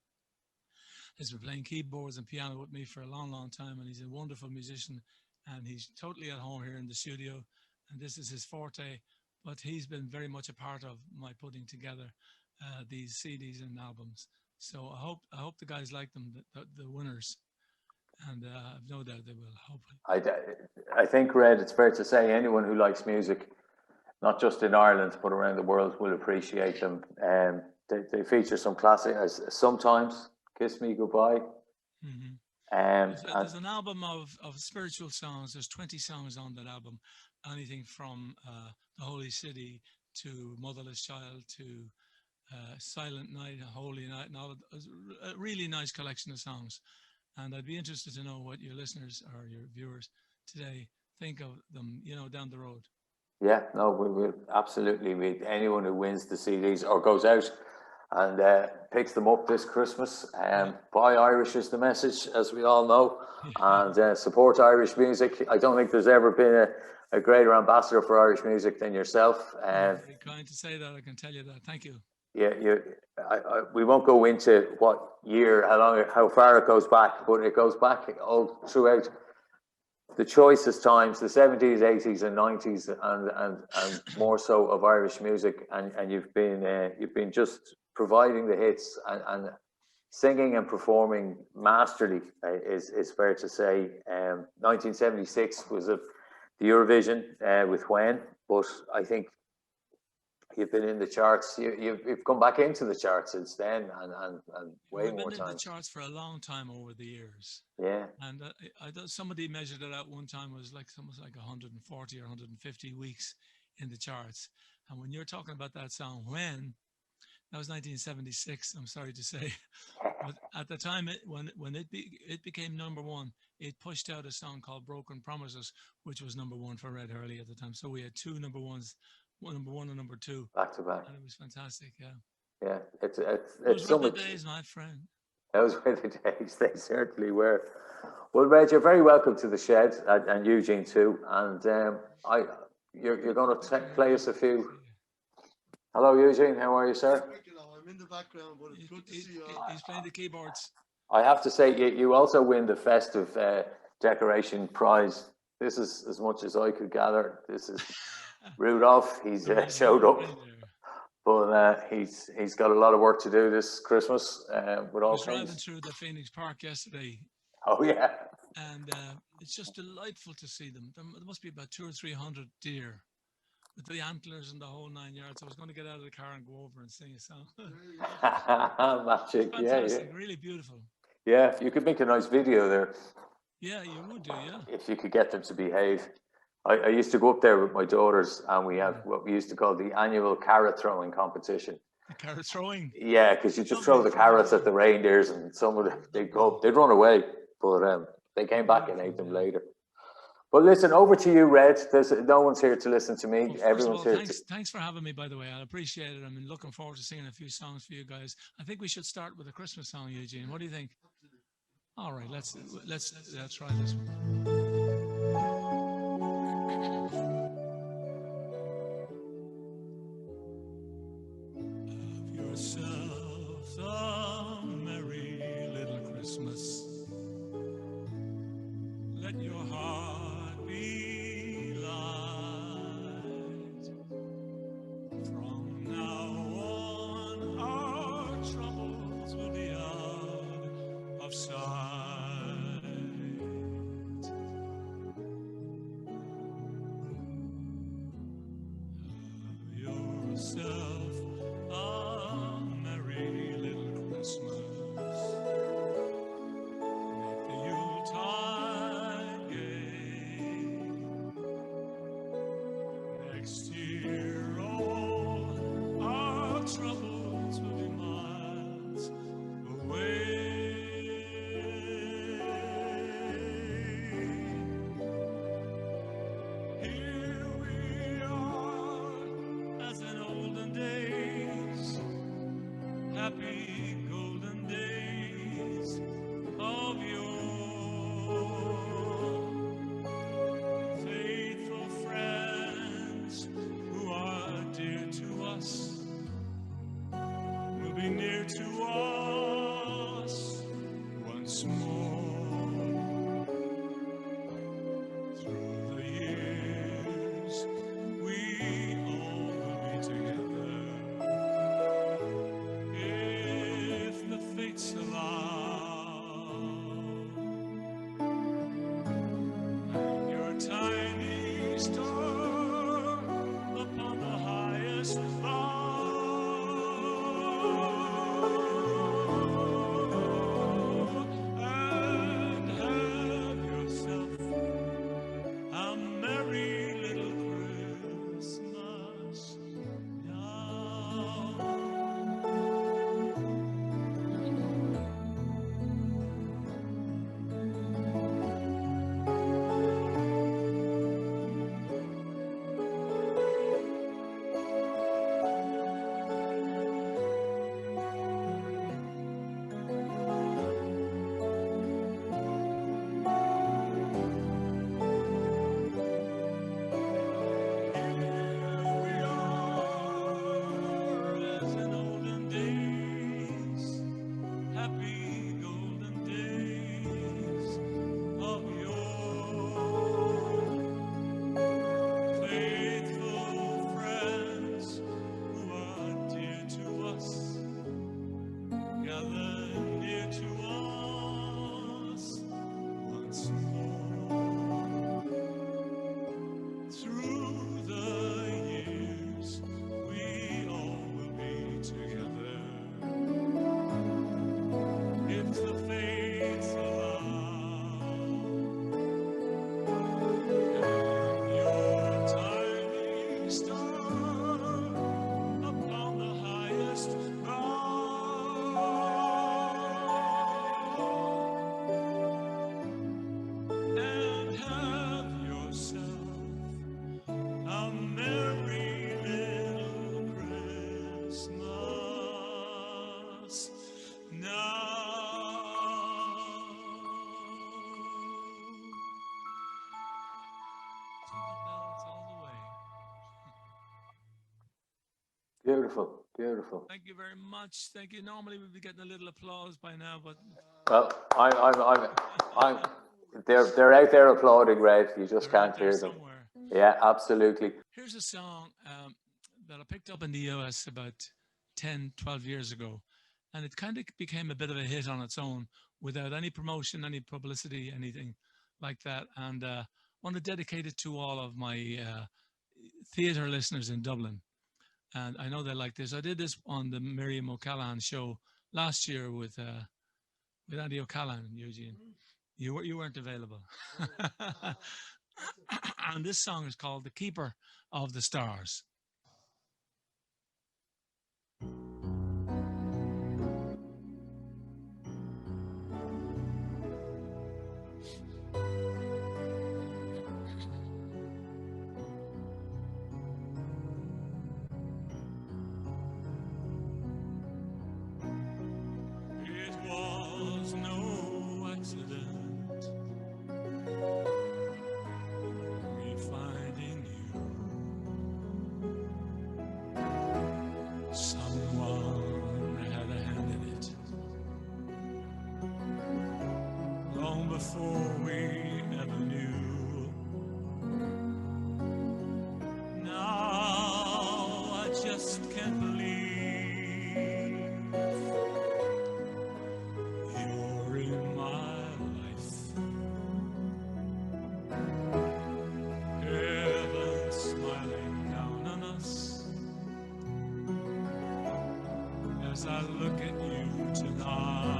has been playing keyboards and piano with me for a long time, and he's a wonderful musician, and he's totally at home here in the studio, and this is his forte, but he's been very much a part of my putting together these CDs and albums. So I hope the guys like them, the winners, and I've no doubt they will, hopefully. I think, Red, it's fair to say anyone who likes music, not just in Ireland, but around the world, will appreciate them. They feature some classics, Sometimes, Kiss Me Goodbye. Mm-hmm. There's an album of spiritual songs. There's 20 songs on that album. Anything from The Holy City to Motherless Child to Silent Night, Holy Night, and all of those, a really nice collection of songs. And I'd be interested to know what your listeners or your viewers today think of them, down the road. Yeah, no, we will absolutely. Anyone who wins the CDs or goes out and picks them up this Christmas, buy Irish is the message, as we all know, and support Irish music. I don't think there's ever been a greater ambassador for Irish music than yourself. Very kind to say that, I can tell you that. Thank you. Yeah, we won't go into what year, how far it goes back, but it goes back all throughout the choicest times, the 70s, 80s, and 90s, and more so of Irish music. And you've been just providing the hits and singing and performing masterly, is fair to say. 1976 was the Eurovision with When, but I think you've been in the charts. You've come back into the charts since then, and way more times. We've been in the charts for a long time over the years. Yeah. And somebody measured it out one time, was like almost like 140 or 150 weeks in the charts. And when you're talking about that song, When, that was 1976. I'm sorry to say, but at the time when it became number 1, it pushed out a song called Broken Promises, which was number 1 for Red Hurley at the time. So we had 2 number 1s. Number 1 and number 2, back to back, and it was fantastic. Yeah, it's those were the days, my friend. Those were the days. They certainly were. Well, Reg, you're very welcome to the shed, and Eugene too. And you're going to play us a few. Hello, Eugene. How are you, sir? I'm in the background, but it's good to see you. He's playing the keyboards. I have to say, you also win the festive decoration prize. This is as much as I could gather. This is Rudolph, he's showed up, but he's got a lot of work to do this Christmas with I all was driving things. through the Phoenix Park yesterday, Oh yeah, and it's just delightful to see them. There must be about 200 or 300 deer with the antlers and the whole 9 yards. I was going to get out of the car and go over and sing a song. magic. Yeah, Fantastic, really beautiful. yeah. You could make a nice video there Yeah, you would do, yeah. if you could get them to behave. I used to go up there with my daughters, and we have what we used to call the annual carrot throwing competition. The carrot throwing. Yeah, because you just throw the carrots at the reindeers, and some of them they'd run away, but they came back and ate them later. But listen, over to you, Red. There's no one's here to listen to me. Well, Everyone's here. Thanks for having me, by the way. I appreciate it. I'm looking forward to singing a few songs for you guys. I think we should start with a Christmas song, Eugene. What do you think? All right, let's try this one. Have yourself a merry little Christmas. Let your heart be light. From now on, our troubles will be out of sight. Have yourself a merry little Christmas. Make the Yuletide gay. Next year, all our troubles will be miles away. Here we are, as in olden days, happy golden days of yore. Faithful friends who are dear to us will be near to us once more. Through the years, we all will be together, if the fates allow. And your tiny star upon the highest bough, and have yourself a merry little Christmas now. As in olden days, happy golden days of yore. Faithful friends who are dear to us, gather near to us once more. Through the years, we all will be together, if the fates allow. And your tiny star upon the highest bough, and have yourself a merry little Christmas now. Jingle bells all the way. Beautiful, beautiful. Thank you very much. Thank you. Normally we'd be getting a little applause by now, but Well, they're out there applauding, Red. You just they're out can't there hear them. somewhere. Yeah, absolutely. Here's a song that I picked up in the US about 10, 12 years ago. And it kind of became a bit of a hit on its own without any promotion, any publicity, anything like that. And I want to dedicate it to all of my theatre listeners in Dublin. And I know they like this. I did this on the Miriam O'Callaghan show last year with Andy O'Callaghan, Eugene. You weren't available. And this song is called The Keeper of the Stars. It was no accident, me finding you. Someone had a hand in it long before we ever knew. Now I just can't believe you're in my life. Heaven smiling down on us as I look at you tonight.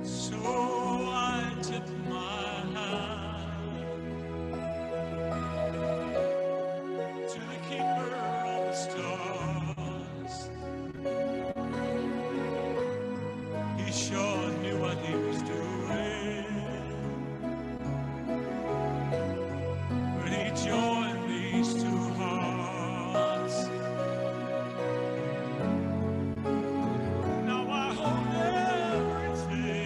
So I tip my hat to the keeper of the stars. He sure knew what he was doing when he joined these two hearts. Now I hold everything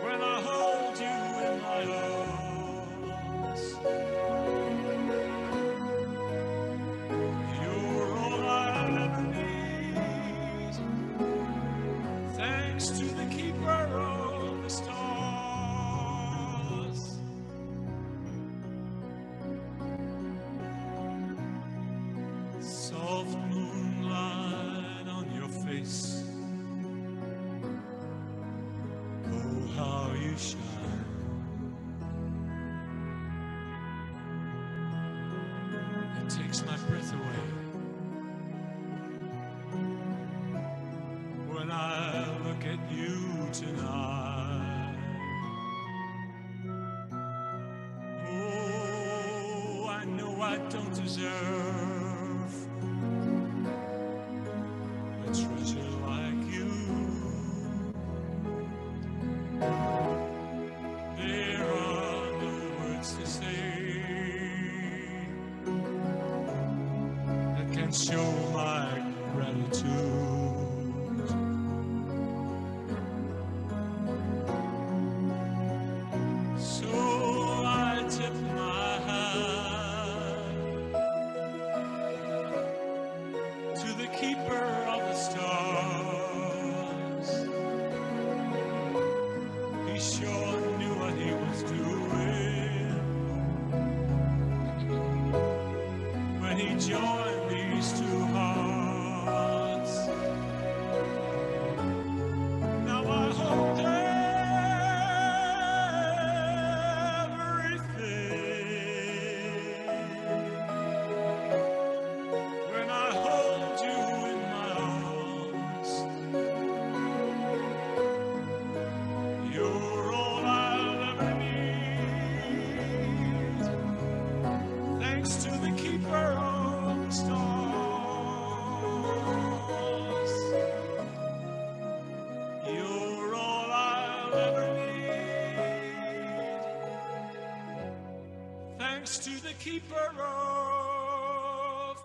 when I hold you in my arms. You're all I'll ever need, thanks to the keeper of the stars. Soft moonlight on your face, oh how you shine. It takes my breath away when I look at you tonight. Oh, I know I don't deserve a treasure like you. There are no words to say that can show my gratitude. So I tip my hat to the keeper of the stars. He sure knew what he was doing when he joined these two hearts. Now I hold everything when I hold you in my arms. You're all I'll ever need, thanks to the keeper of the stars. You're all I'll ever need, thanks to the keeper of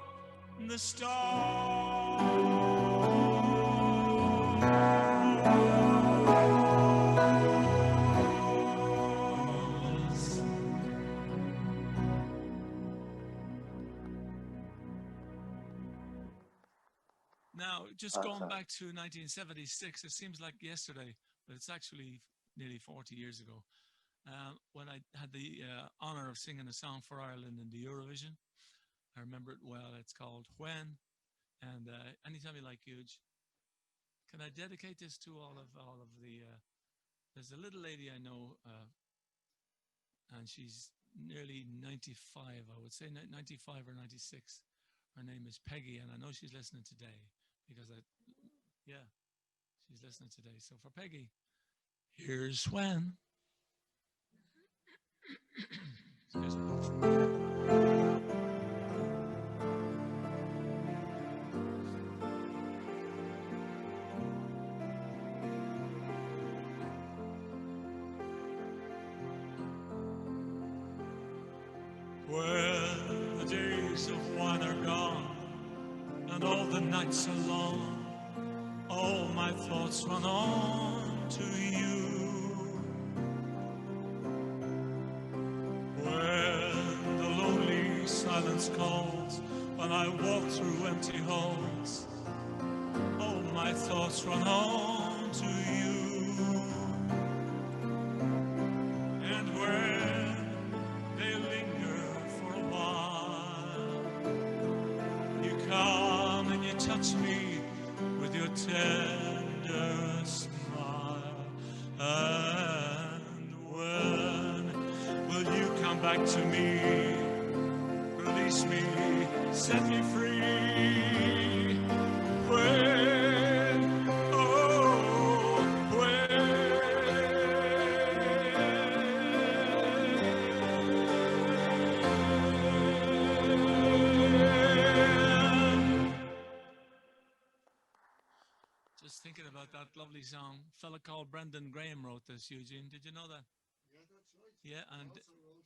the stars. Now, just going back to 1976, it seems like yesterday, but it's actually nearly 40 years ago, when I had the honor of singing a song for Ireland in the Eurovision. I remember it well. It's called When, and anytime you like huge. Can I dedicate this to all of the? There's a little lady I know, and she's nearly 95. I would say 95 or 96. Her name is Peggy, and I know she's listening today because she's listening today. So for Peggy, here's When. Excuse me. When the days of wine are gone and all the nights are long, all my thoughts run on to you. When the lonely silence calls, when I walk through empty halls, all my thoughts run on to you. And when they linger for a while, you come and you touch me with your tender smile. And when will you come back to me, release me, set me free? When, oh, Just thinking about that lovely song. A fella called Brendan Graham wrote this, Eugene. Did you know that? Yeah, that's right. Yeah, and Also wrote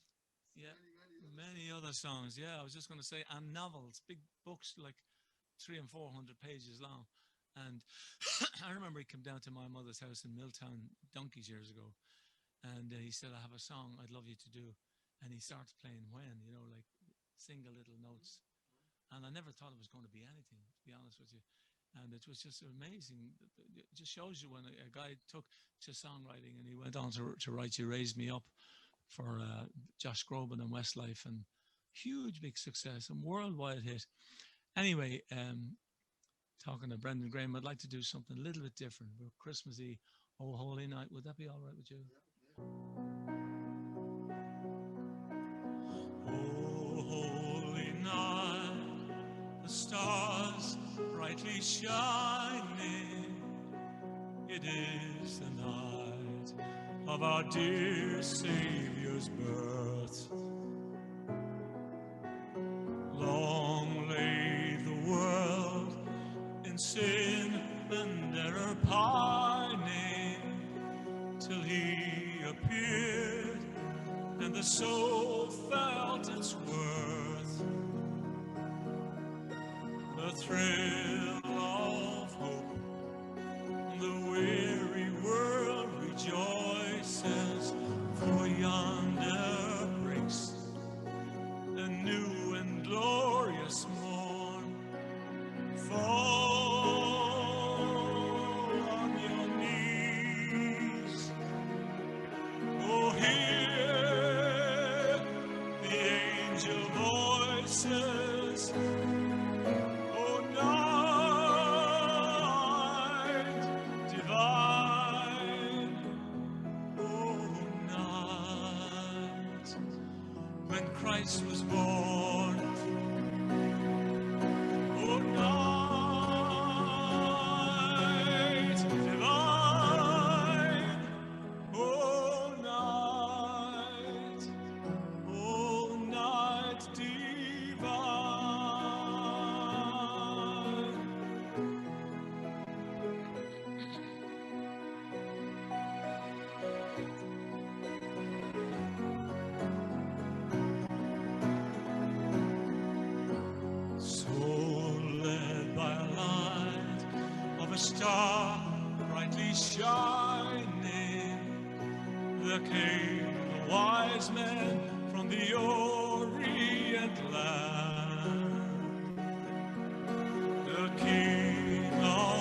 yeah, many others. many other songs. Yeah, I was just going to say, and novels, big books like 300 and 400 pages long. And I remember he came down to my mother's house in Milltown donkeys years ago, and he said, "I have a song I'd love you to do," and he starts playing When, you know, like single little notes. And I never thought it was going to be anything, to be honest with you. And it was just amazing. It just shows you when a guy took to songwriting and he went on to write You Raised Me Up for Josh Groban and Westlife, and huge big success and worldwide hit. Anyway, talking to Brendan Graham, I'd like to do something a little bit different. We're Christmassy, Oh Holy Night. Would that be all right with you? Oh Holy Night, the stars brightly shining. It is the night of our dear Savior's birth. Long lay the world in sin and error pining, till he appeared and the soul felt its worth. The thrill of hope, the weary world rejoices, for yonder breaks a new and glorious morn. Fall on your knees, oh hear the angel voices, oh night divine, oh night when Christ was born. Oh, night divine, oh, night divine. So led by a light of a star brightly shining, there came the wise men from the Orient land. The King of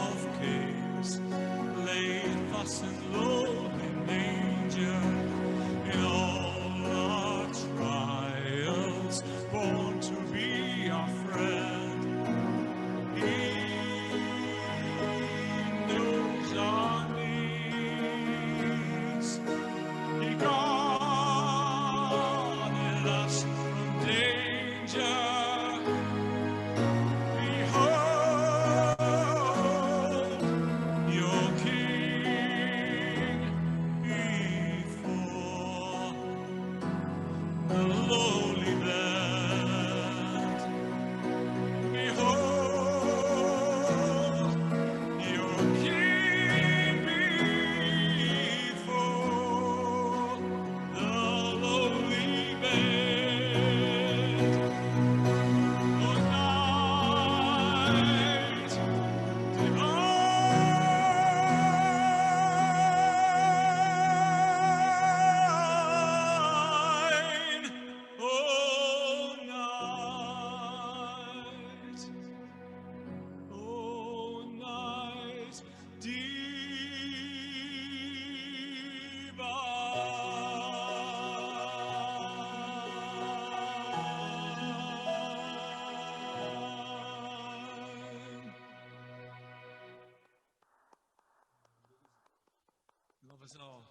us all.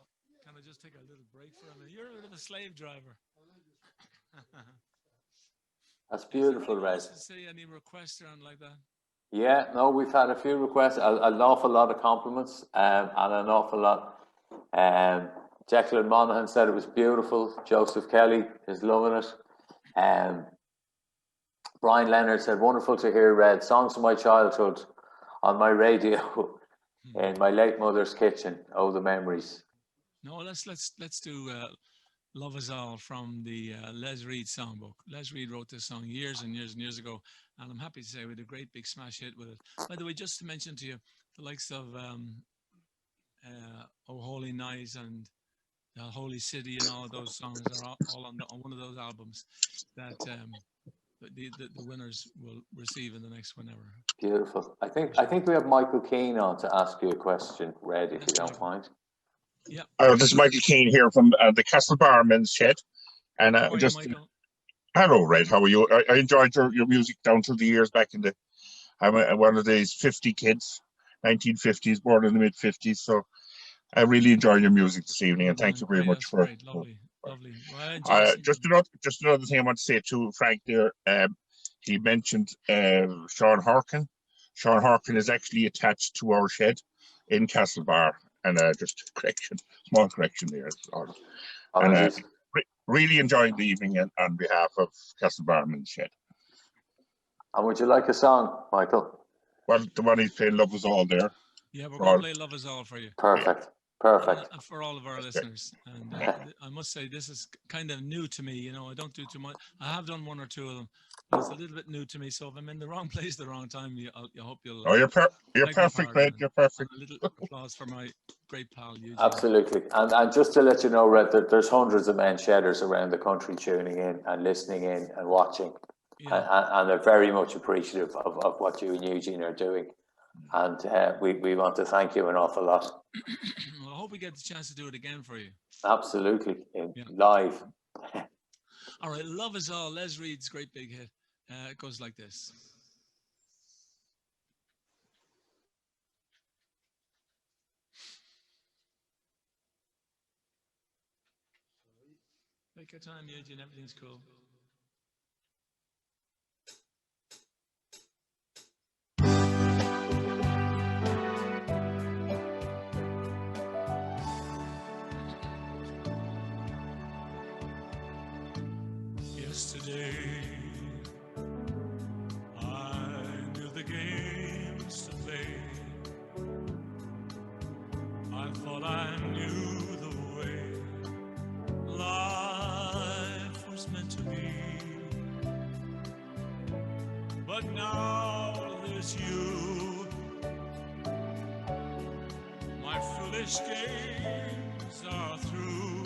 Can I just take a little break for a minute? You're a bit of a slave driver. That's beautiful, Red. Red. To say any requests or anything like that? Yeah, no, we've had a few requests, an awful lot of compliments, and an awful lot. Jacqueline Monaghan said it was beautiful. Joseph Kelly is loving it. Brian Leonard said, wonderful to hear Red. Songs of my childhood on my radio in my late mother's kitchen. Oh, the memories. No, let's do Love Us All from the Les Reed songbook. Les Reed wrote this song years and years and years ago, and I'm happy to say we had a great big smash hit with it. By the way, just to mention to you, the likes of Oh Holy Night and Holy City and all of those songs are all on one of those albums that the winners will receive in the next whenever. Beautiful. I think we have Michael Keane on to ask you a question, Red, if you don't mind. Yeah. This is Michael Keane here from the Castlebar Men's Shed. And hello, Red, how are you? I enjoyed your music down through the years back in the, I'm one of these 50 kids, 1950s, born in the mid 50s. So I really enjoy your music this evening, and thank you very much for it. Lovely. Well, just another thing I want to say to Frank there. He mentioned Sean Harkin. Sean Harkin is actually attached to our shed in Castlebar. And just a small correction there. And really enjoyed the evening on behalf of Castlebar Men's Shed. And would you like a song, Michael? Well, the one he's playing, Love Us All there. Yeah, we're going to play Love Us All for you. Perfect. Perfect. And for all of our listeners. And I must say, this is kind of new to me. You know, I don't do too much. I have done one or two of them, but it's a little bit new to me. So if I'm in the wrong place, the wrong time, I hope you'll. Oh, you're perfect, Red. You're perfect. And a little applause for my great pal, Eugene. Absolutely. And just to let you know, Red, that there's hundreds of men shedders around the country tuning in and listening in and watching. Yeah. And they're very much appreciative of what you and Eugene are doing. And we want to thank you an awful lot. Well, I hope we get the chance to do it again for you. Absolutely. Live. All right. Love Us All. Les Reed's great big hit. It goes like this. Take your time, Eugene. Everything's cool. Yesterday, I knew the games to play. I thought I knew the way life was meant to be. But now there's you. My foolish games are through.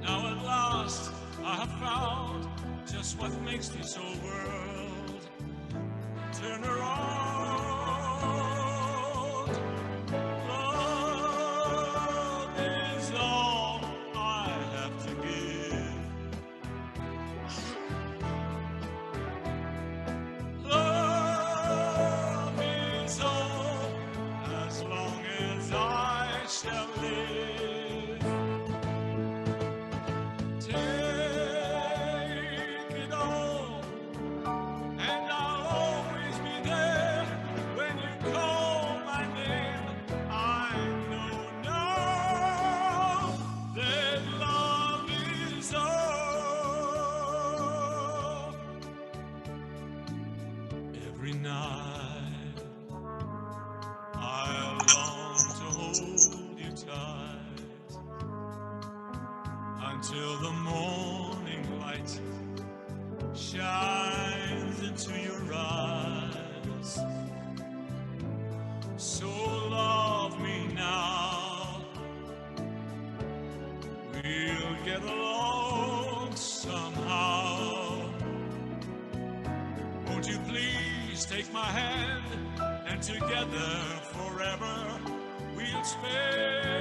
Now at last I have found just what makes this old world turn around. Love is all I have to give. Love is all as long as I shall live. Until the morning light shines into your eyes. So love me now. We'll get along somehow. Won't you please take my hand, and together forever we'll spend.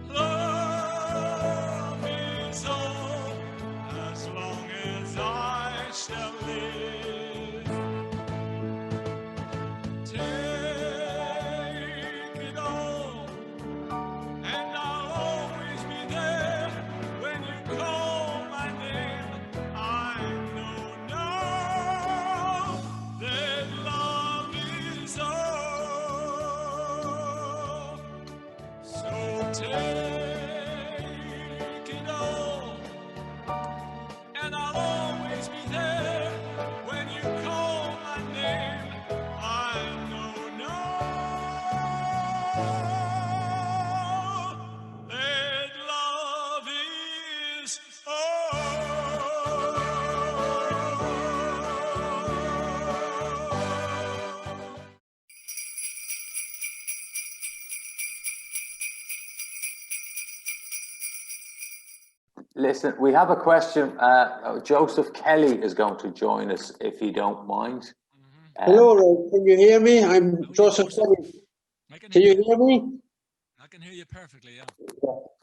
Love is all Listen, we have a question. Joseph Kelly is going to join us, if you don't mind. Hello, Ray. Can you hear me? I'm Joseph Kelly. Can you hear me? I can hear you perfectly, yeah.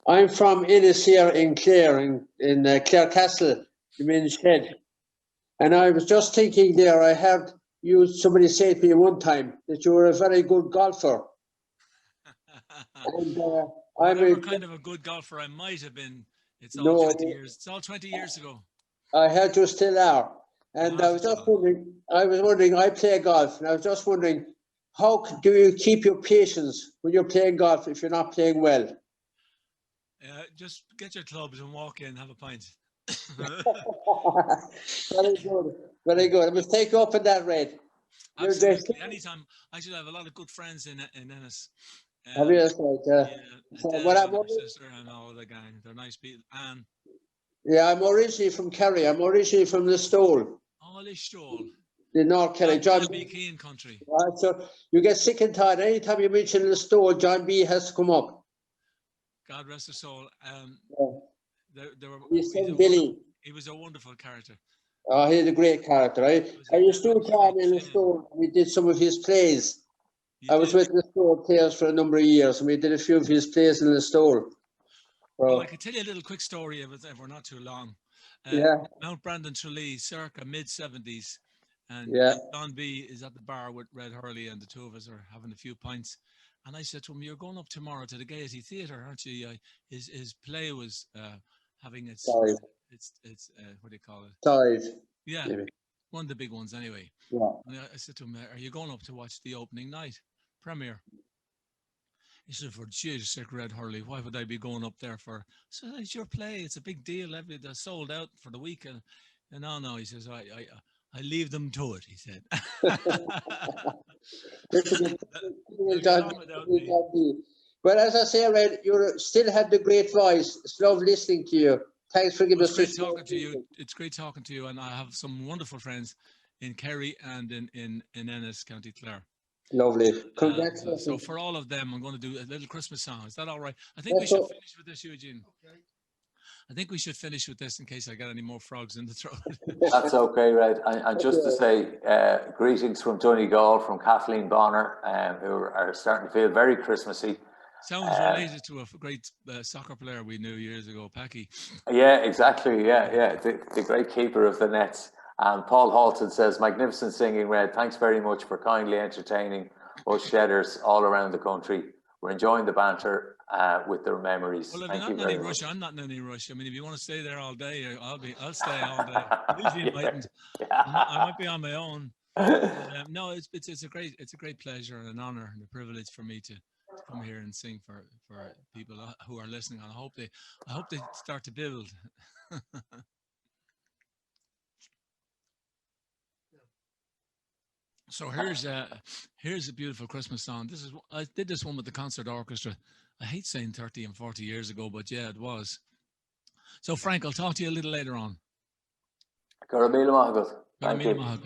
I'm from Innis here in Clare, in Clare Castle, the men's shed. And I was just thinking there, I heard somebody say to me one time that you were a very good golfer. And Whatever kind of a good golfer I might have been, it's all 20 years. It's all 20 years ago. I heard you still are. And I was just wondering, I play golf, and I was just wondering, how do you keep your patience when you're playing golf if you're not playing well? Just get your clubs and walk in, have a pint. Very good, very good. I must take you up on that, Red. Absolutely. Anytime. I should have a lot of good friends in Ennis. Have you? Yeah, my sister and all the gang. They're nice people. And yeah, I'm originally from Kerry. I'm originally from Listowel. Oh, Listowel. The North Kerry. John B. Keane country. Right, so you get sick and tired. Anytime you mention Listowel, John B. has to come up. God rest his soul. Billy. He was a wonderful character. Oh, he's a great character, right? I used to play in Listowel. We did some of his plays. I was with Listowel players for a number of years, and we did a few of his plays in Listowel. Well, I could tell you a little quick story if we're not too long. Mount Brandon Tralee, circa mid-70s, and John B is at the bar with Red Hurley, and the two of us are having a few pints. And I said to him, "You're going up tomorrow to the Gaiety Theatre, aren't you?" His play was having its what do you call it? Size. Yeah, one of the big ones anyway. Yeah. And I said to him, "Are you going up to watch the opening night premiere?" He said, "For Jesus' sake, Red Hurley, why would I be going up there for?" I said, "It's your play. It's a big deal. They're sold out for the weekend." And no, he says, I leave them to it, he said. But as I say, Red, you still have the great voice. It's love listening to you. Thanks for giving us this. It's great talking to you. It's great talking to you, and I have some wonderful friends in Kerry and in Ennis, County Clare. Lovely. Congratulations. So for all of them, I'm going to do a little Christmas song. Is that all right? I think we should finish with this, Eugene. Okay. I think we should finish with this in case I get any more frogs in the throat. That's okay, Red. And just to say, greetings from Donegal, from Kathleen Bonner, who are starting to feel very Christmassy. Sounds related to a great soccer player we knew years ago, Packy. Yeah, exactly. Yeah. The great keeper of the nets. And Paul Halton says, "Magnificent singing, Red. Thanks very much for kindly entertaining us shedders all around the country. We're enjoying the banter with their memories." Well, if Thank you're you not in any very rush, much. I'm not in any rush. I mean, if you want to stay there all day, I'll stay all day. Usually enlightened. I might be on my own. No, it's a great pleasure and an honor and a privilege for me to come here and sing for people who are listening. And I hope they start to build. So here's a beautiful Christmas song. I did this one with the concert orchestra. I hate saying 30 and 40 years ago, but yeah, it was. So Frank, I'll talk to you a little later on. Thank you.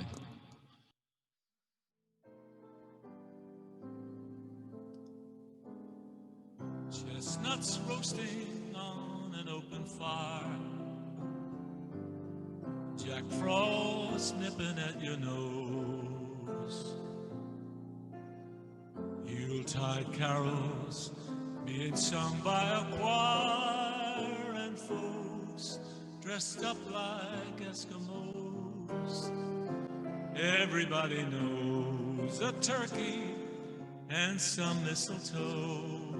Chestnuts roasting on an open fire, Jack Frost nipping at your nose, Yuletide carols being sung by a choir, and folks dressed up like Eskimos. Everybody knows a turkey and some mistletoe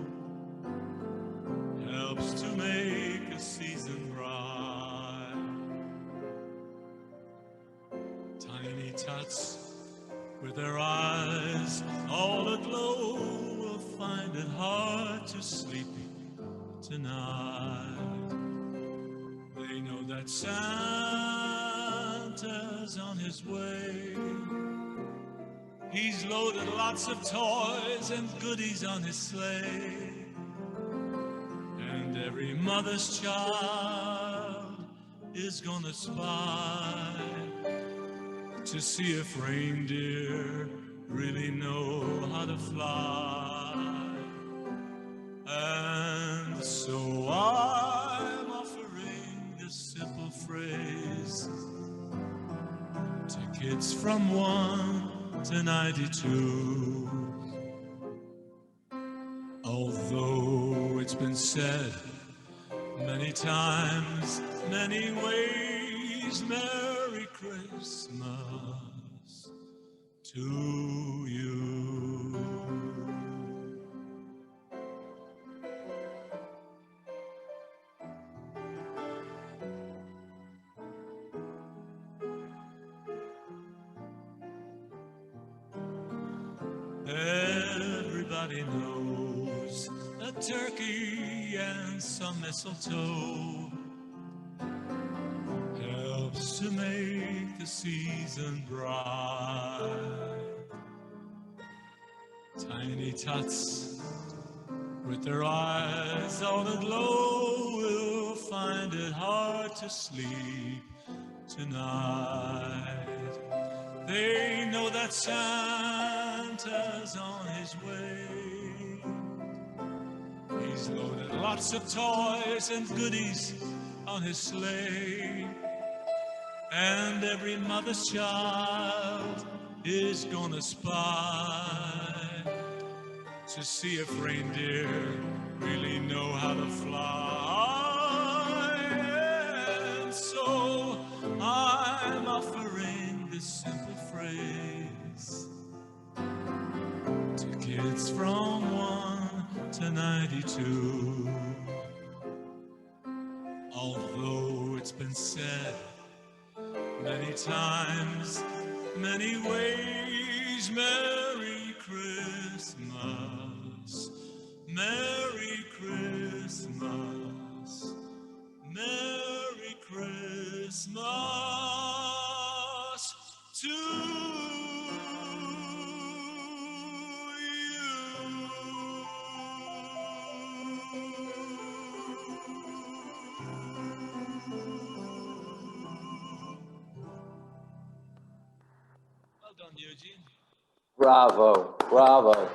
helps to make a season bright. Tiny tots with their eyes all aglow will find it hard to sleep tonight. They know that Santa's on his way. He's loaded lots of toys and goodies on his sleigh. And every mother's child is gonna spy to see if reindeer really know how to fly. And so I'm offering kids from 1 to 92. Although it's been said many times, many ways, Merry Christmas to you. Everybody knows a turkey and some mistletoe helps to make the season bright. Tiny tots with their eyes all aglow will find it hard to sleep tonight. They know that Santa's on his way. He's loaded lots of toys and goodies on his sleigh. And every mother's child is gonna spy to see if reindeer really know how to fly. And so I'm offering this simple phrase to kids from 1 to 92. Although it's been said many times, many ways, Merry Christmas, Merry Christmas, Merry Christmas to Eugene. Bravo, bravo.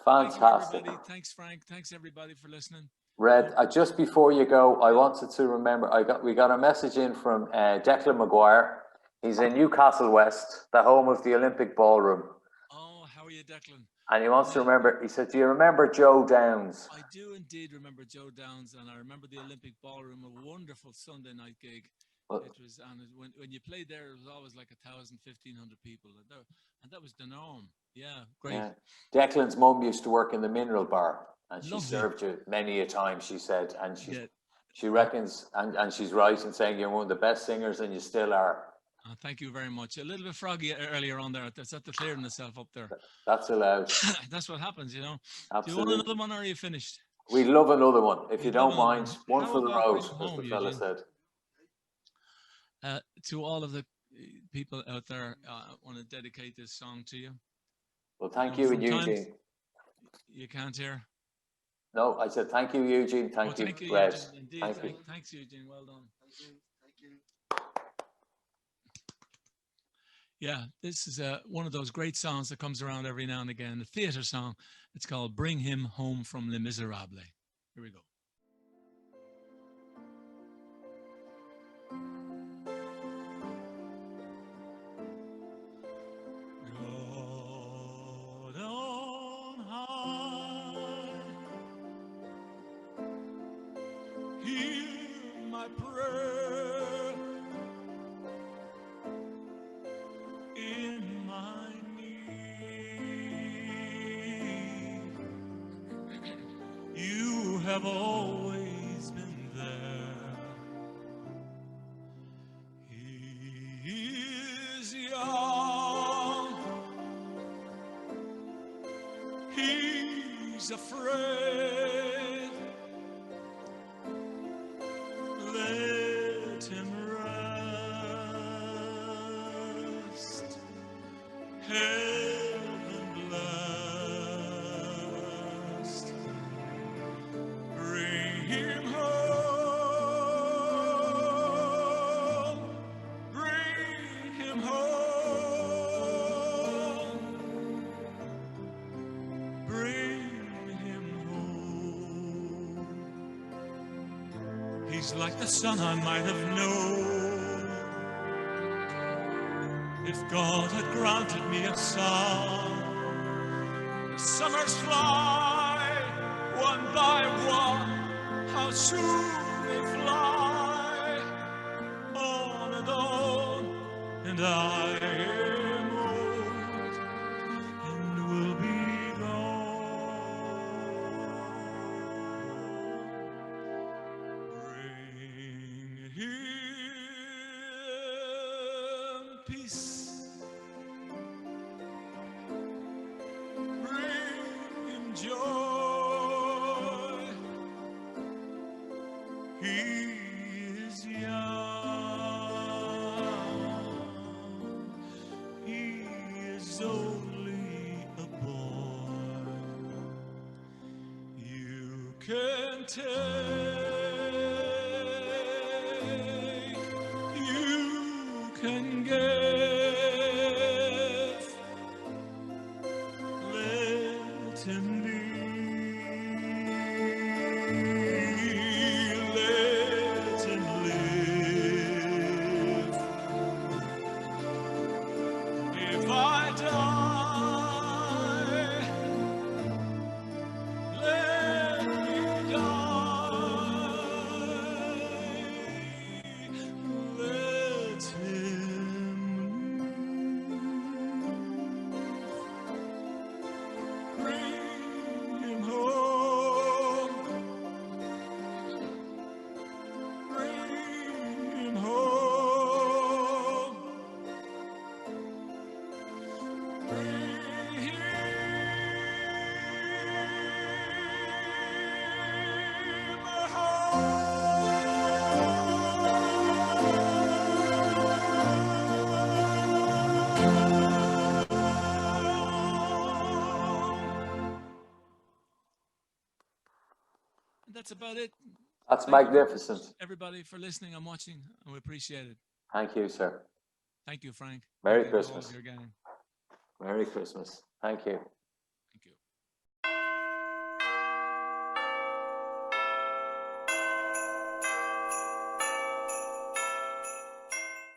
Thank you, Fantastic. everybody. Thanks, Frank. Thanks, everybody, for listening. Red, just before you go, I wanted to remember, we got a message in from Declan Maguire. He's in Newcastle West, the home of the Olympic Ballroom. Oh, how are you, Declan? And he wants to remember, he said, do you remember Joe Downs? I do indeed remember Joe Downs, and I remember the Olympic Ballroom, a wonderful Sunday night gig. It was, and when you played there, it was always like 1,000, 1,500 people, and that was the norm. Yeah, great. Yeah. Declan's mum used to work in the mineral bar, and she Lovely. served you many a time, she said, and Yeah. she reckons, and she's right in saying you're one of the best singers, and you still are. Oh, thank you very much. A little bit froggy earlier on there. That's after clearing myself up there. That's allowed. That's what happens, you know. Absolutely. Do you want another one, or are you finished? We'd love another one, if you don't mind. One How for the about road, Bring as Home, the fella Eugene? said. To all of the people out there, I want to dedicate this song to you. Well, thank you, and Eugene. You can't hear? No, I said thank you, Eugene. Thank you, Red. Eugene. Indeed. Thank you. Thanks, Eugene. Well done. Thank you. Yeah, this is one of those great songs that comes around every now and again, a theatre song. It's called Bring Him Home from Les Miserables. Here we go. God on high, hear my prayer in my need. You have always been there. He is young. He's afraid. Let him rest. Heaven blessed. Bring him home. Bring him home. Bring him home. He's like the son I might have known If God had granted me a son, the summers fly one by one, how soon they fly, on, and I am old and will be gone. Bring him peace, bring him joy. He is young, he is only a boy. You can take, you can give, let him be. Let him live. If I die, let me die. Let him bring him home. Bring him home. Bring him home. And that's about it. That's Thank you very much, magnificent. everybody, for listening and watching, and we appreciate it. Thank you, sir. Thank you, Frank. Merry Thank you to all of Christmas. your gang. Merry Christmas. Thank you.